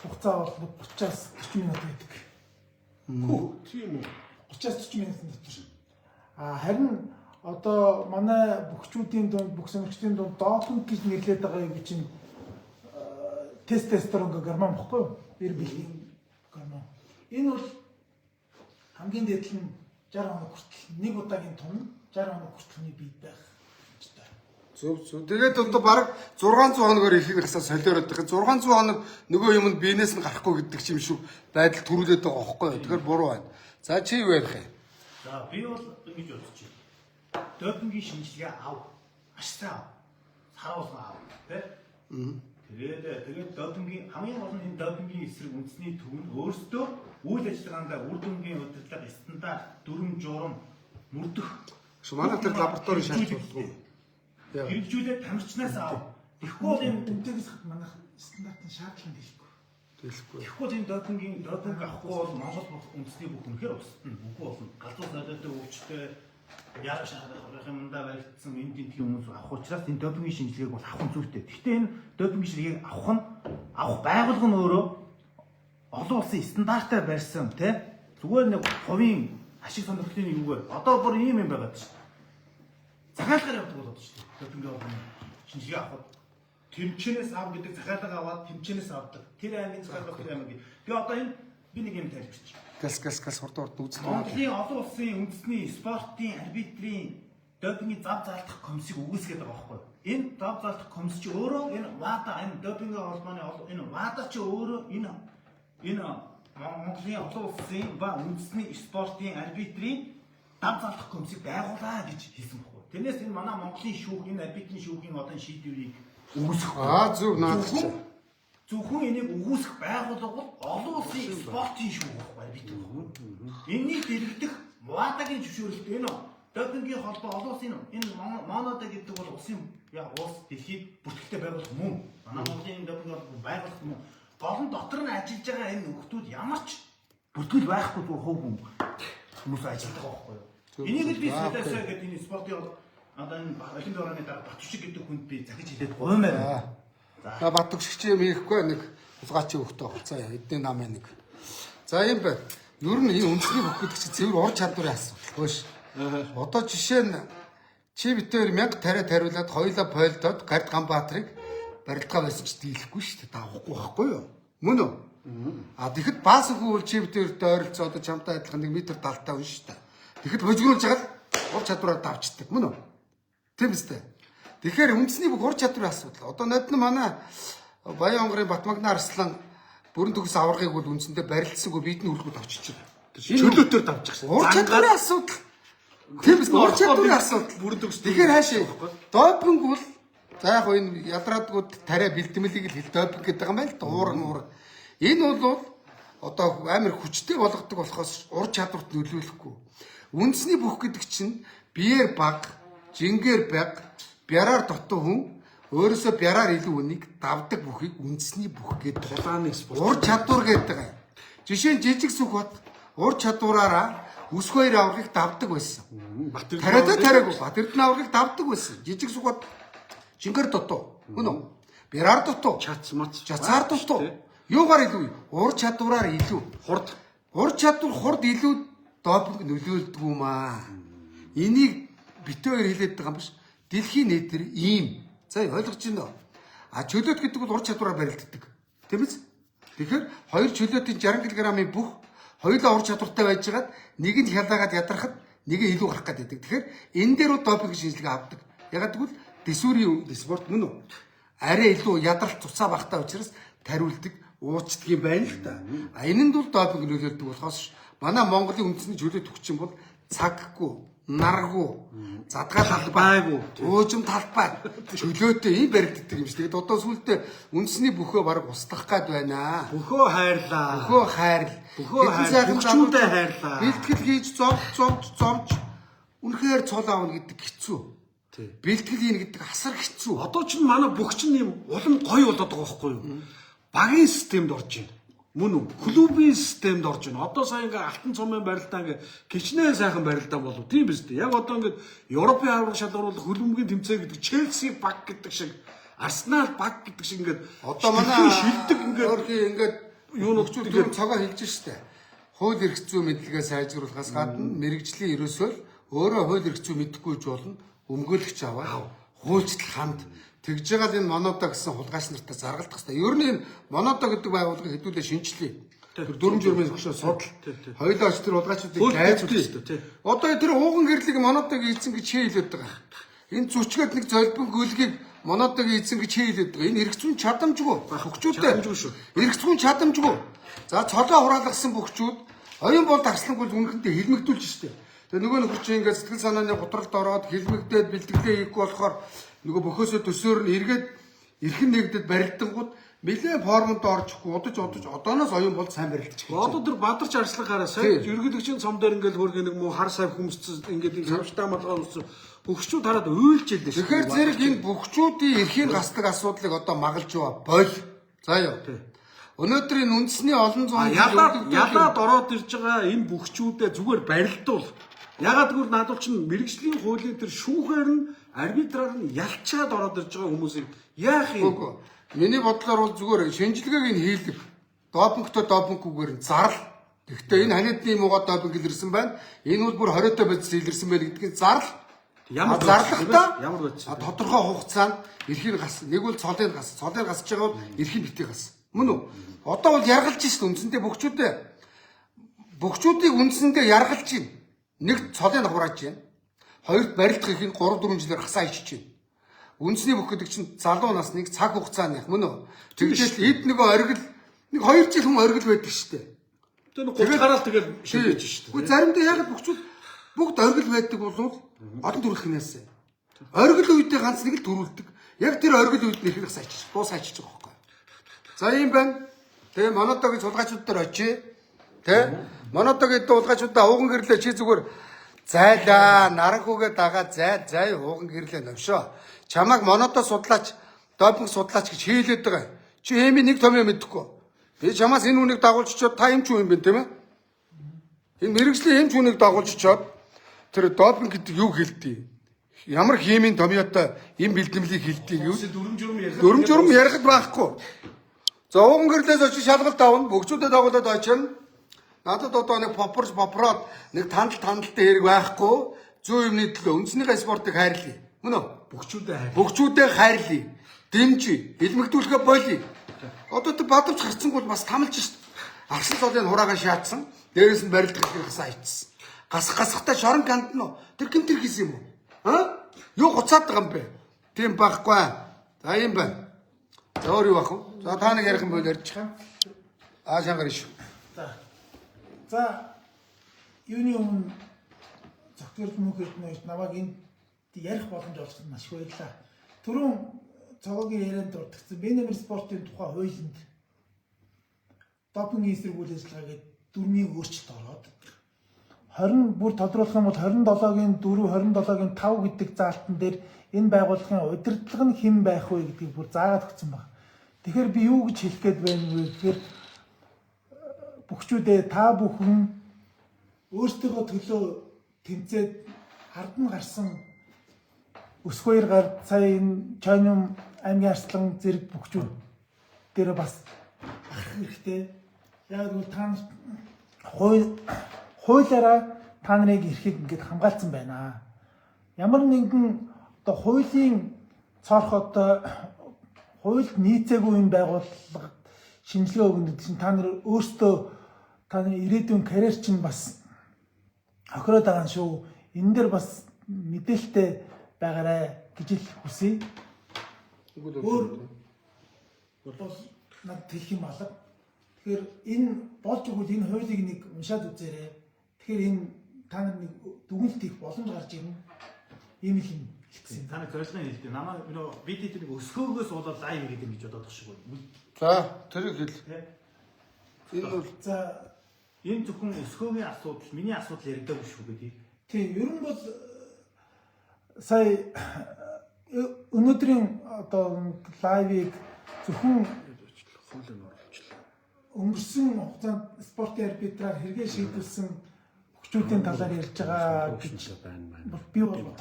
хугацаа бол 30-аас 40 минут байдаг. Тийм үү. 30-аас 40 минутын дотор. Харин одоо манай бөхчүүдийн дунд бүх сонирхчдын дунд допинг гэж нэрлэдэг байгаа юм чинь тестостерон гормон баггүй юу? Бэр бэлгийн гормон. Энэ бол хамгийн дээд нь 60 хоног хүртэл нэг удаагийн том 60 хоног хүртэлний бий байх. Зөв. Тэгээд одоо баг 600 хоногоор ихийг гасаа солиороод байгаа. 600 хоног нөгөө юмд биенээс нь гарахгүй гэдэг юм шиг байдал төрүүлээд байгаа байхгүй юу? Тэгэхээр буруу байна. За чи юу ярих юм? За би бол ингэж бодож байна. Допингийн шинжилгээ ав. Маш сайн ав. Саруулсан ав. Тэгээд допингийн хамгийн гол нь энэ допингийн эсрэг үндэсний төв нь өөрсдөө үйл ажиллагаанд үр дүнгийн удирдлага стандарт дүрм журам мөрдөх. Манай тэр лабораторийн шаардлагагүй. Хэрэгжүүлээд тамирчнаас ав. Тэгэхгүй бол энэ тэмдэгээс манайх стандартын шаардлага хэлэхгүй. Тэгэхгүй энэ допинг авахгүй бол Монгол үндэсний бүх үнэхээр устна. Үгүй болно. Галзуу солиотой өвчтэй яарах шаардлага юмдаа баригдсан энд тийм хүмүүс авах учраас энэ допингийн шинжилгээг бол авах зүйтэй. Гэхдээ энэ допингийн шинжилгээг авах байгууллага нь өөрөө олон улсын стандартаар барьсан зүгээр нэг хувийн ашиг сонирхлын нэг үгээр. Одоо бүр ийм юм байгаад шүү. Захиалгаар явдаг болоод шүү. Допингийн холбооны шинжилгээ авах. Тэмчэнээс ав гэдэг захиалга аваад тэмчэнээс авдаг. Тэр аймгийн захиалга тэр аймгийн. Би одоо энэ би нэг юм тайлбарч. Гас хурд үзлээ. Монголын олон улсын үндэсний спортын арбитрийн допингийн зав заалтах комиссийг үүсгэж байгаа байхгүй юу? Энэ зав заалтах комисс чи өөрөө энэ ВАДА энэ допингийн холбооны энэ ВАДА чи өөрөө энэ Монголын олон улсын ба үндэсний спортын арбитрийн зав заалтах комиссийг байгуулаа гэж хэлсэн байхгүй юу? Тэрнээс энэ манай Монголын шүүх энэ арбитрийн шүүхийн одоо шийдвэрийг үүсгэх. Зөв наадлаа. Зөвхөн энийг үүсгэх байгууллага бол олон улсын спортын шүүх байхгүй арбитр. Энийг дэлгэх ВАДА-гийн зөвшөөрлөлт энэ допингийн холбоо олон улсын энэ МОНОДО гэдэг бол улсын улс дэлхийд бүртгэлтэй байгуулах мөн. Манай Монголын допингийн холбоо байгуулах мөн. Голон дотор нь ажиллаж байгаа энэ нөхдүүд ямар ч бүртгэл байхгүй зөв хөв хүмүүс ажилладаг байхгүй юу? Энийг л би солиосоо гэдэг энэ спортын одоо энэ олимпийн орны дараа Батүшиг гэдэг хүнд би захиж хэлээд гомээр. За Батүшигч юм хийхгүй нэг улгаачийн хөхтэй хуцаа эдний намаа нэг. За юм байна. Ер нь энэ үндэсний бүх гэдэг чинь цэвэр ур чадварын асуудал хөөш. Одоо жишээ нь чи битээр 1000 тариа тариулаад хоёулаа пойлдоод Гард Ганбаатрыг барилдгаа байсан ч дийлэхгүй шүү дээ. Давахгүй байхгүй юу? Мөн үү? А тэгэхэд баасгүй бол чи битээртэй ойролцоо одоо чамтай адилхан 1 м 70 хүн шүү дээ. Тэгэхэд хожигруулж хагаад ур чадвараа давчдаг. Мөн үү? Тийм үстэй. Тэгэхээр үндэсний бүх ур чадварын асуудал. Одоо нодны манай Баян онгорын Батмагна Арслан бүрэн төгс аваргыг бол үндсэндээ барилдсангүй бидний үлгүүд авчиж байгаа. Чөлөөтөр давчихсан. Ур чадварын асуудал. Тийм үстэй. Ур чадварын асуудал. Бүрэн төгс. Тэгэхээр хаашаа допинг бол за яг энэ ядраадгууд тариа бэлтгэлийг л хэл допинг гэдэг юм байна л да. Уурга. Энэ бол одоо амар хүчтэй болгодог болохоос ур чадварт нөлөөлөхгүй. Үндэсний бүх гэдэг чинь биеэр баг, жингээр баг, бяраар дотоо хүн өөрөөсөө бяраар илүү үнийг давдаг бүхийг үндэсний бүх гэдэг Улааны спорт. ур чадвар гэдэг. Жишээ нь жижиг сүх бат ур чадвараараа үс хоёр аврагыг давдаг байсан. Тариатай тариагүй Батэрдэн аврагыг давдаг байсан. Жижиг сүх бат жингээр дотоо мөн үү? Бяраар дотоо чацаар дотоо юугаар илүү ур чадвараар илүү ур чадвар хурд илүү допинг нөлөөлдөг юм аа. Энийг битээр хэлээд байгаа юм биш. Дэлхийн нийтээр ийм. За ойлгож байна уу? А чөлөөт гэдэг бол ур чадвараар барилддаг. Тийм биз? Тэгэхээр хоёр чөлөөтийн 60 кг-ийн бүх хоёулаа ур чадвартай байжгаад нэг нь хялаагаад ядрахад нэг нь илүү гарах гэдэг. Тэгэхээр энэ дээр бол допинг шинжилгээ авдаг. Ягаад гэвэл дэсвэрийн спорт мөн үү? Арай илүү ядралт цуцаа багтаа учраас тариулдаг, уучдаг юм байна л да. А энэнд бол допинг нөлөөлдөг болохоос манай Монголын үндэсний чөлөөт хүчин бол цаггүй, наргүй, задгаа талбайгүй, уужим талбай чөлөөтэй ийм баригддаг юм шиг. Тэгээд одоо сүүлдээ үндэсний бөхөө бараг устгах гад байна. Бөхөө хайрлаа. Бэлтгэл хайрлаа. Бэлтгэл хийж зовж үнэхээр цол аавна гэдэг хэцүү. Бэлтгэл хийн гэдэг асар хэцүү. Одоо ч манай бүх чинь юм улам гоё болоод байгаа байхгүй юу? Багийн системд орж байна. Мөн үү? Клубын системд орж байна. Одоо сая ингээ алтан цомын барилдаа ингээ кичнээн сайхан барилдаа болов. Тийм биз дээ. Яг одоо ингээ Европын авраг шалгаруулах хөлбөмбөгийн тэмцээн гэдэг Челси баг гэдэг шиг, Арсенал баг гэдэг шиг ингээ одоо манай шилдэг ингээд юу нөхцөл төр цагаа хэлж штэ. Хууль эрх зүйн мэдлэгээ сайжруулахаас гадна мэрэгжлийн ерөөсөө өөрөө хууль эрх зүй мэдэхгүй ч болно өмгөөлөгч аваад хуульчлал хамт тэгж байгаа л энэ Монодо гэсэн хулгайч нартай заргалдах хэрэгтэй. Ер нь энэ Монодо гэдэг байгууллага хэдүүлээ шинжлэе. Тэр 4 журмын зөвшөөрөл судал. Хоёулаа ч тэр хулгайчдыг тайлбарлая тий. Одоо тэр ууган гэрлийг Монодог ийцэн гэж хэлээд байгаа. Энэ зүчгээд нэг золбон гүлгийг Монодог ийцэн гэж хэлээд байгаа. Энэ эрх зүйн чадамжгүй. Хөгчүүдтэй. Эрх зүйн чадамжгүй. За цолоо хураалгасан бөхчүүд оюун болд арслангүй үнэхэндээ хилмигдүүлж штэ. Тэгээ нөгөө нөхөр чинь ингээд сэтгэл санааны готролд ороод хилмигдээд бэлтгэлээ хийхгүй болохоор нөгөө бөхөөсөө төсөөр нь эргээд эрхэн нэгдэд барилдангууд нэлээд формонд орчихгүй удаж одооноос оюун бол сайн барилдчих. Одоо тэр бадарч арслахаараа сая ерөнхийлөгчийн цом дээр ингээл хөргөө нэг муу хар сав хүмсц ингээд энэ самштай малгай өмссөн бөхчүүд хараад уйлж ялдээ. Тэгэхээр зэрэг энэ бөхчүүдийн эрхийн гасдаг асуудлыг одоо магалж байгаа бол за ёо. Өнөөдөр энэ үндэсний олон зуун ялаад ороод ирж байгаа энэ бөхчүүдэд зүгээр барилдуул. Ягаад гэвэл надад чинь мэрэгжлийн хуулийн тэр шүүхээр нь арбитраар нь ялчаад ороод ирж байгаа хүмүүсийг яах юм? Миний бодлоор бол зүгээр шинжилгээг нь хийлдэг. Допингтой допинггүйгээр нь зарл Гэхдээ энэ ханиадны муугаа допинг илэрсэн байна. Энэ бол бүр 20-той бодис илэрсэн байл гэдгийг зарлах. Ямар зарлахтаа ямар бодис. тодорхой хугацаанд эрхийг гас. Нэг бол цолыг гас. Цолыг гасж байгаа бол эрхийн битгий гас. Мөн үү? Одоо бол яргалж шít үндсэндээ бөхчүүдийг үндсэндээ яргалж байна. Нэг цолыг хурааж байна. Хоёрт барилдах ихийг 3-4 жилээр хасаа ичж байна. Үндсний бүх гэдэг чинь залуу насныг цаг хугацаанд яг мөн үү? Тэгвэл эд нөгөө оргил нэг 2 жил хүн оргил байдаг шүү дээ. Тэгээд гараал тэгээд шилжиж шүү дээ. Гэхдээ заримдаа яг бөхчүүд бүгд оргил байдаг бол олон төрөлх нээсэ. Оргил үедээ ганц нэг л төрүүлдэг. Яг тэр оргил үед нэх их сайчиж, дуус сайчиж байгаа байхгүй. За юм байна. Тэгээ монотогийн сулгаачуд дээр очие. Тэ? Монотогийн сулгаачудаа ууган гэрлээ чи зүгээр зайлаа, наранхуугээ дагаа зай ууган гэрлээ навшоо. Чамайг моното судлаач, допинг судлаач гэж хийлээд байгаа. Чи хэмээ нэг том юм мэдэхгүй. Би чамаас энэ үнийг дагуулчиход та юм ч юм бэ тийм ээ? Энэ мэрэгжлийн юм ч үнийг дагуулчиход тэр допинг гэдэг юу хэлдэг? Ямар химийн томьёотой им бэлтгэлийг хэлдэг юу? Дүрм журм ярихад байхгүй. За ууган гэрлээс очиж шалгалт авна, бөгчүүдэд дагуулад очино. Надад одоо нэг попрод нэг тандалтай хэрэг байхгүй. Зүү юмны төлөө үндснийхээ спортыг хайрлая. Мөн үү? Бөгчүүдээ хайрлая. Дэмжиж, илмэгдүүлэхэ болий. Одоо тэр бадамж гарцсангүй бас тамалж шít. Агшин цолын хураагаа шаацсан. Дээрээс нь барилдах их хасаа ичсэн. Гасахтаа шорон канд нь тэр гэмт тэр хийсэн юм уу? Юу гоцаад байгаа юм бэ? Тийм байхгүй. За юм байна. За өөр юу бах вэ? За та нэг ярих юм бол ярьж байгаа. Шангар шүү. За юуны өмнө зөвхөн мөнхөд нэж намайг энэ ярих боломж олгоход маш их баярлалаа. Түрүүн цогогийн ярианд дурдсан Бенэмер спортын тухай хуулинд допингийн эсрэг үйл ажиллагаа гэдэг дүрмийн өөрчлөлт ороод 20 бүр тодруулах юм бол 27-гийн 4, 27-гийн 5 гэдэг заалтан дээр энэ байгууллагын удирдлага нь хэн байх вэ гэдгийг бүр заагаад өгсөн баг. Тэгэхээр би юу гэж хэлэх гээд байна вэ гэхээр бөхчүүдээ та бүхэн өөрсдөө төлөө тэмцээд ард нь гарсан өсгөөр гар сая энэ Чойном аймгийн арслан зэрэг бөхчүүд дээр бас ах хэрэгтэй. Яг л та хуулиараа та нарыг эрхийг ингээд хамгаалсан байна. Ямар нэгэн одоо хуулийн цорх одоо хуульд нийцээгүй юм байгууллага шинжилгээ өгнөд чинь та нар өөрсдөө та нарын ирээдүйн карьер чинь бас хохироод байгаа шүү. Энэ дээр бас мэдээлэлтэй байгаарай гэж л хүсье. Өөр бол над хэлэх юм алга. Тэгэхээр энэ болж өгвөл энэ хуулийг нэг уншаад үзээрэй. Тэгэхээр энэ та нар нэг дүгнэлт хийх боломж гарч ирнэ. Ийм л юм хэлсэн. Та нар зорилгын хэлдэг. Намаа бид нэг өсгөөгөөс болоод лайв хийх юм гэж бодоод байгаа шүү. За тэрийг хэл. Энэ бол За энэ зөвхөн өсгөөгийн асуудал, миний асуудал яригдаагүй шүү гэдэг. тийм ер нь бол сая өнөөдрийн одоо лайвыг зөвхөн өнгөрсөн хугацаанд спортын арбитраар хэрэгээ шийдүүлсэн бөхчүүдийн талаар ярьж байгаа гэж би бодлоо.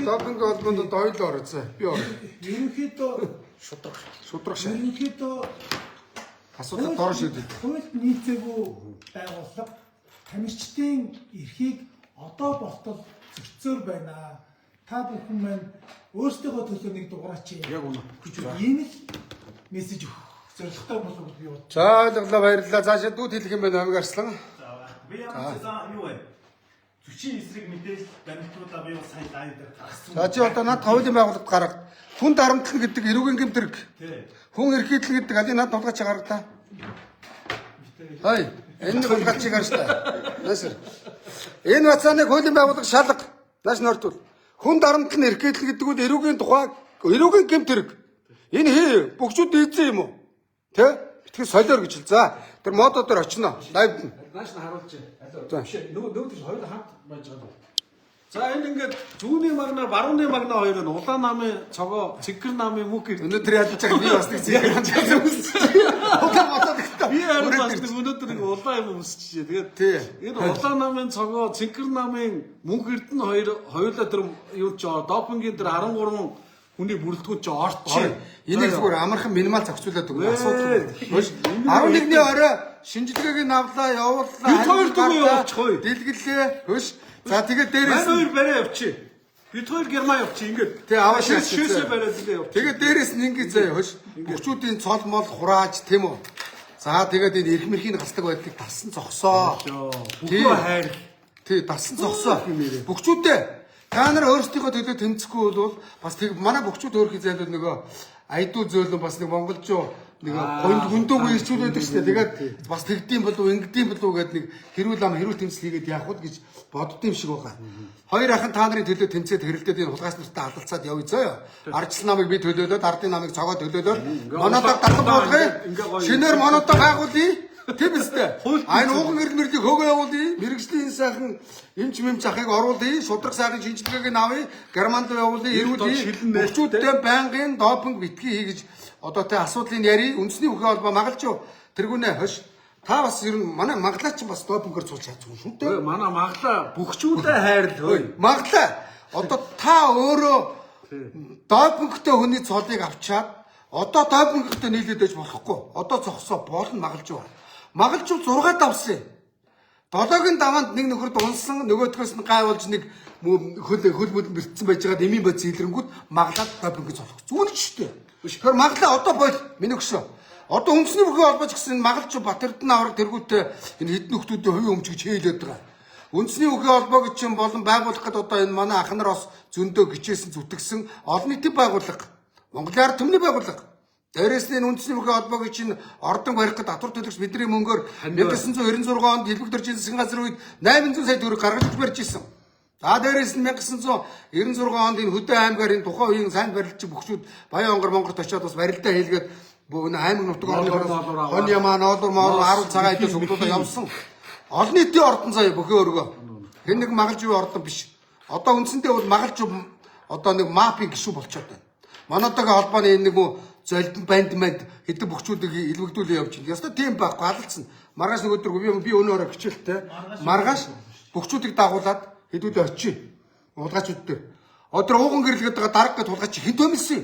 допинг холбоонд дойл орсон. Би орсон. Ерөнхийдөө Шудрах шээ. ерөнхийдөө Асуудал доор шийдэл. хуульд нийцээгүй байгууллага тамирчдын эрхийг одоо болтол зөрчсөөр байна. Та бүхэн маань өөрсдөө төлөө нэг дугаараач. Яг үнэ. Ийм л мессеж өгөх зорилготой болов уу би бод. За ойлголоо баярлалаа. Цаашаа дүүд хэлэх юм байна амиг арслан. Би ямар ч зам юу вэ? Зүчийн эсрэг мэдээлэл баримтуудаа би бас сайн лайв дээр гаргасан. За чи одоо над хуулийн байгууллагад гаргад. Хүн дарамтлал гэдэг эрүүгийн гэмтэрэг. Хүн эрхийдэл гэдэг алийг над тулгаач гаргадаа. Хай, энэ тулгаач гарч та. Насэр. Энэ бацааныг хуулийн байгууллага шалга. Нааш нортвол. Хүн дарамтлал нь эрхийдэл гэдэг нь эрүүгийн тухай эрүүгийн гэмтэрэг. Энэ хий бөхчүүд ийцэн юм уу? Тэ? Битгий солиор гэж хэл. За тэр модо дээр очино. Лайвд нь. Нааш нь харуулж байна. Нөгөө тэр хоёул хамт байж байгаа. За энэ ингээд зүүнний магна, барууны магна хоёр нь улаан намын цогоо, цэгэр намын мөнх гэр. Өнөөдөр ядаж байгаа би бас нэг цэгэр хамж үзсэн. Улаан мотод ихтэй. Би харин бас өнөөдөр нэг улаан юм өмсчихжээ. Тэгээд энэ улаан намын цогоо, цэгэр намын мөнх гэрд нь хоёулаа тэр юу ч допингийн тэр 13 Хүний бүрэлдэхүүн чи орчин. Энийг зүгээр амархан минимал зохицуулаад өгнө. Асуудал. 11-ний орой шинжилгээг нь авлаа, явууллаа. Бид хоёр дүүгээ явуулчихъя. Дэлгэлээ. Хөш. За тэгээд дээрээс Манай хоёр барай явчих. Бид хоёр Герман явчих ингээд. Тэг аваа шээсээ бариад илээ явчих. тэгээд дээрээс нь ингэ заяа хөш. Бөхчүүдийн цол мол хурааж тийм үү. За тэгээд энэ эрх мэрхийн гасдаг байдлыг талсан зогсоо. Бүхөө хайр. Тий, талсан зогсоо. Бөхчүүдээ та нар өөрсдийнхөө төлөө тэмцэхгүй бол бас тэг манай бөхчүүд өөрхийн зайлууд нөгөө айдуу зөөлөн бас нэг монголчуу нэг гүндүүгүй ирчүүд байдаг шүү дээ. Тэгээд бас тэгдэм болов ингэдэм болов гэдэг нэг хэрүүл тэмцэл хийгээд явах уу гэж боддсон юм шиг байгаа. Хоёр ахын та нарын төлөө тэмцээд хэрэлдээд энэ хулгайч нартай алдалцаад явъя заяа. Ардчил намыг би төлөөлөөд ардын намыг цогоо төлөөлөөд монодог дахин болгоё. Шинээр монодог байгуулъя. Тийм үстэй. Айн ууган эрдмэрлийг хөөгөө явуулъя. Мэргэжлийн сайхан эмч мэмч ахыг оруулъя. Шудраг сайхан шинжилгээг нь авъя. Германд явуулъя. Эрүүлъя. Бөхчүүдтэй байнгын допинг битгий хий гэж одоо тэ асуудлыг ярий. Үндэсний бүхэн холбоо магалж тэргүүнээ хош. Та бас ер нь манай маглаач бас допингоор цулж чадсан шүү дээ. Манай маглаа бөхчүүдээ хайрлаа. Маглаа. Одоо та өөрөө допингтэй хүний цолыг авчаад одоо допингтэй нийлээд байж болохгүй. Одоо зогсоо болно магалж байна. Магалж 6 давсан. 7-гийн даваанд нэг нөхөр дунсан, нөгөөдгөөс нь гайвуулж нэг хөл бэртсэн байж байгаа дэмийн бод зилрэнгүүд маглаад допинг золох. Зүүн ч шүү дээ. Тэгэхээр маглаа одоо бол миний өгшөө. Одоо үндэсний бүхэн холбооч гэсэн магалч Батэрдэн авраг тэргүүтээ энэ хэдэн нөхдүүдийн хувийн өмч гэж хэлээд байгаа. Үндэсний бүхэн холбоо гэж юм болон байгуулах гэдэг одоо энэ манай ах нар бас зөндөө гिचээсэн зүтгэсэн олон нийтийн байгууллага. Монголын ард түмний байгууллага. Дээрээс нь үндэсний бүхэн холбоо гэж энэ ордон барих гэдэг татвар төлөгч бидний мөнгөөр 1996 онд Илбэг дөржин засгийн газрын үед 800 сая төгрөг гаргаж барьж ирсэн. За дээрээс нь 1996 онд энэ Хөдөө аймгаар энэ тухайн үеийн сайн барилчид бөхчүүд Баян онгор Монголд очиод бас барилдаа хийлгээд бүүн аймаг нутаг орноор хон ямаа ноолор моороо 10 цагаан хэдэн сүглүүдээ явсан. Олон нийтийн ордон заяа бөхөө өргөө. Хэн нэг магалж буй ордон биш. Одоо үндсэндээ бол магалж одоо нэг мафийн гишүүн болчиход байна. Манайдаг холбооны энэ нэг золид банд хэдэн бөхчүүдийг илвэгдүүлээ явж байна. Ястаа тийм байхгүй алалцсан. Маргааш нөгөөдөр би өнөөрөө хичээлтэй. Маргааш бөхчүүдийг дагуулад хэдүүлээ очив. Улгаачууд дээр. Одоо ууган гэрлгээд байгаа дарга гэд улгаач хэн төмөлсөн.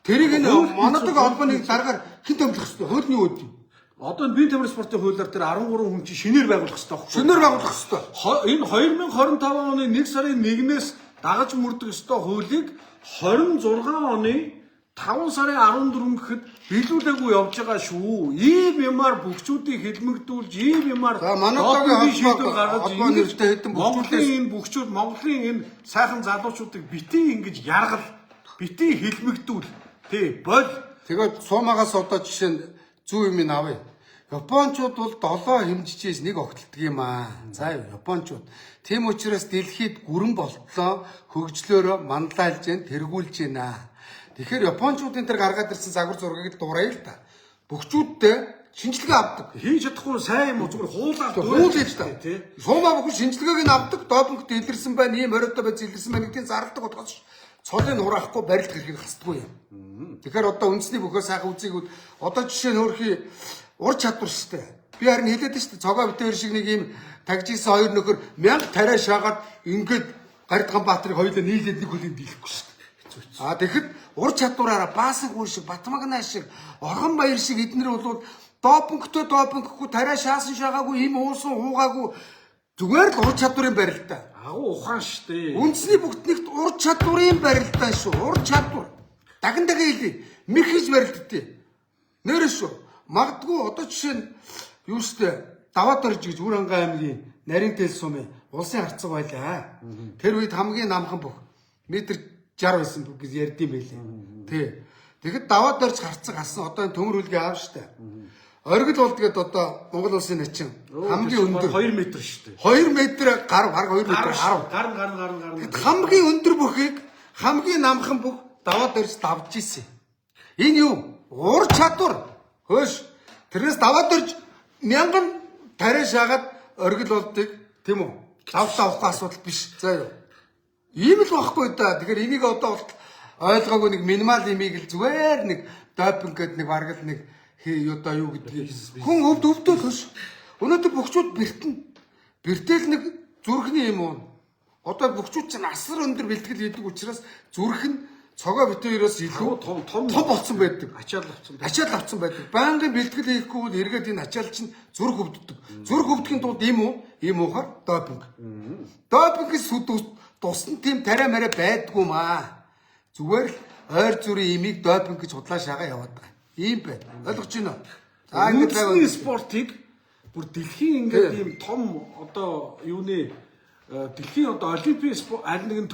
Тэрийг энэ манайдаг холбооны дараагаар хэн төмлөх хэвчээ хөлний үүд. Одоо энэ бие тамирын спортын хуулиар дээр 13 хүн чинь шинээр байгуулах хэрэгтэй байхгүй. Шинээр байгуулах хэрэгтэй. Энэ 2025 оны 1 сарын 1-ээс дагаж мөрдөх ёстой хуулийг 26 оны 5 сарын 14 гэхэд биелүүлээгүй явж байгаа шүү. Ийм юмар бөхчүүдийг хэлмэгдүүлж, ийм юмар манайдагийн шийдвэр гаргаж нэртэй хэдэн бөхчүүд Монголын энэ сайхан залуучуудыг битгий ингэж яргал, битгий хэлмэгдүүл. Тий, бол тэгээд суумагаас одоо жишээ нь зүү юм авъя. Япончууд бол 7 хэмжижээс нэг огтлдог юм аа. За Япончууд. Тийм учраас дэлхийд гүрэн болтлоо хөгжлөөрөө манлайлж гэн тэргүүлж байна. Тэгэхээр Япончуудын тэр гаргаад ирсэн загвар зургийг дуурайя л та. Бөхчүүдтэй шинжилгээ авдаг. хийж чадахгүй сайн юм уу зүгээр хуулаад хуулж та. Суумаа бүхэн шинжилгээг нь авдаг. Допингт илэрсэн байна, ийм хориотой байж илэрсэн байна гэдгийг зарладаг болохоос цолыг хураахгүй барилт хийхийг хасдаггүй юм. Тэгэхээр одоо үндэсний бүхөө сайхан үзийгүүд одоо жишээ нь өөрхий ур чадвар штэ. Би харин хэлээд штэ цогоо битээр шиг нэг юм тагжижсэн хоёр нөхөр 1000 тариа шаагаад ингээд Гардган Баатрыг хоёулаа нийлээд нэг хүлээнд дийлэхгүй штэ. А тэгэхэд ур чадвараараа Баасан хүн шиг, Батмагнаа шиг, Орхон Баяр шиг эднэр бол допинггүй тариа шаасан шаагаагүй им уусан хуугаагүй зүгээр л ур чадварын барилтаа. Агуу ухаан штэ. Үндэсний бүгднийхт ур чадварын барилтаа шүү. Ур чадвар. Даган хэлий. Мэх хийж барилдтыг. Нэрээ шүү. Магадгүй одоо жишээ нь юу штэ даваад орж гэж Үрангай аймгийн Наринтэл сумын улсын харцаг байлаа. Тэр үед хамгийн намхан бүх метр 60 байсан гэж ярьдсан байлээ. Тий. Тэгэхэд даваад орж харцаг асан одоо энэ төмөр хөлгийн аав штэ. Оргил болдгээд одоо Монгол улсын начин хамгийн өндөр 2 метр шүү дээ. 2 метр гарав 2 метр 10. Гарын. Хамгийн өндөр бүхийг хамгийн намхан бүх даваад ирж давж ийсэн. Энэ юу? Ур чадвар. Хөөш. Тэрнээс даваад ирж 1000 тариа шаагаад оргил болдгийг тийм үү? Давахгүй асуудал биш. За юу. Ийм л байхгүй да. Тэгэхээр энийг одоо ойлгоогүй нэг минимал имийг л зүгээр нэг допинг гэдэг нэг баргал нэг одоо юу гэдгийг хүн өвдөлт хөш. Өнөөдөр бөхчүүд бэртэн. Бэртэл нэг зүрхний юм уу? Одоо бөхчүүд чинь асар өндөр бэлтгэл хийдэг учраас зүрх нь цогоо битүүрээс илүү том болсон байдаг. Ачаал авцсан байдаг. Байнгын бэлтгэл хийхгүй бол эргээд энэ ачаал чинь зүрх өвддөг. Зүрх өвдөхийн тулд ийм уухаар допинг. Допинг-с тусна тийм тариа мараа байдгүй маа. Зүгээр л ойр зүрийн имийг допинг гэж худлаа шагаа яваад байгаа. Ийм байна. Ойлгож байна уу? За ингэж Үндэсний спортыг бүр дэлхийн ингээд ийм том одоо юуны дэлхийн одоо олимпийн аль нэгэн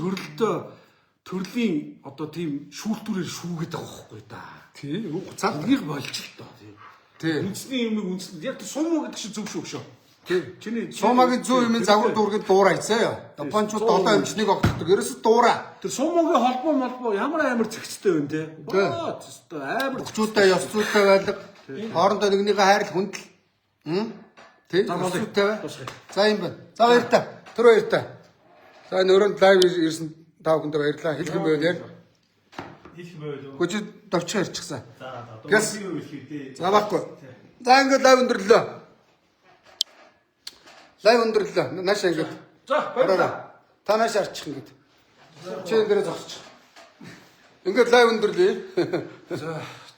төрлийн одоо тийм шүүлтүүрээр шүүгээд байгаа байхгүй да. тий. Энийг болж л доо тийм. Тий. Үндэсний юм үндэсний яг сумуу гэдэг чинь зөв шүү. Тий. Чиний Сумагийн зүү юм загвар дүүргэд дуурай заяа. Япончууд одоо амжныг огтдог. Ерөөсө дуурай. тэр сумуугийн холбоо ямар амар зэгцтэй байна те. Оо тест амар Хүчтэй ёс зүйтэй байлга. Хоорондоо нэгнийхээ хайрлах хүндэл. Тий. болъё. Зүйтэй бай. Дуусгая. За юм байна. За баяртай. Тэр баяртай. За энэ өрөөнд лайв ирсэн та бүхэнд баярлалаа. Хэлэх юм байв яа. Хийх байв. Гүжи давчаа ирчихсан. За Гэс. юу хэлэх вэ? За баггүй. За ингээд лайв өндөрлөө. Лайв өндөрлөө. Наашаа ингээд. За баярлалаа. Та наашаа арчих ингээд. Чи энэ дээрээ зогсчих. Ингээд лайв өндөрлөө.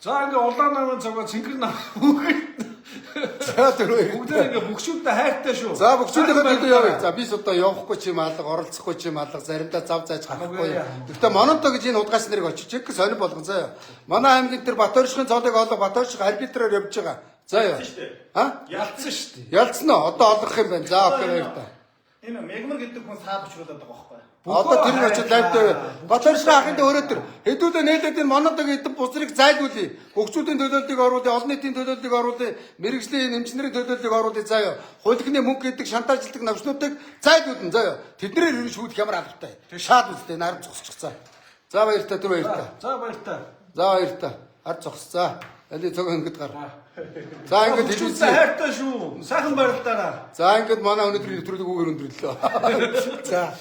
За ингээ улаан намын цагаа цэнгэр нам. За тэр баяр. Бүгдээ ингээ бүгшүүдтэй хайртай шүү. За бүгдээ хөдөө явъя. За бис одоо явахгүй ч юм алга, оролцохгүй ч юм алга, заримдаа зав зааж гарахгүй. Гэхдээ Мононто гэж энэ удгаас нэрийг очиж чек сонир болгон заяа. Манай аймгийн тэр Батөршгийн цолыг олго Батөршиг арбитраар явж байгаа. Заяа. Ялцсан шүү дээ. Ялцсан уу? Одоо олгох юм байна. За окей баяртай. Энэ мегмар гэдэг хүн саабч болоод байгаа байхгүй. Одоо тэр нь очиж лайвтай бай. Батөршгийн ахын дээр өрөөд тэр хэдүүлээ нээлээд энэ Мононтог эдэн бусрыг зайлуулъя. Хөгжүүдийн төлөөллийг оруулъя, олон нийтийн төлөөллийг оруулъя, мэрэгжлийн эмчнэрийн төлөөллийг оруулъя заяа. Хулигны мөнгө гэдэг шантажлдаг навчнуудыг зайлуулна заяа. Тэднэрээр ерөн шүүдэх ямар албатай. Шаад үстэй нард зогсчихсан. За баяртай тэр баяртай. За баяртай. За баяртай. Ард зогсцаа. Али цог ингээд гар. За ингээд Бүгдээ хэлсэн. хайртай шүү. Сайхан баярлалаа. За ингээд манай өнөөдрийн нэвтрүүлэг үгээр өндөрлөө. За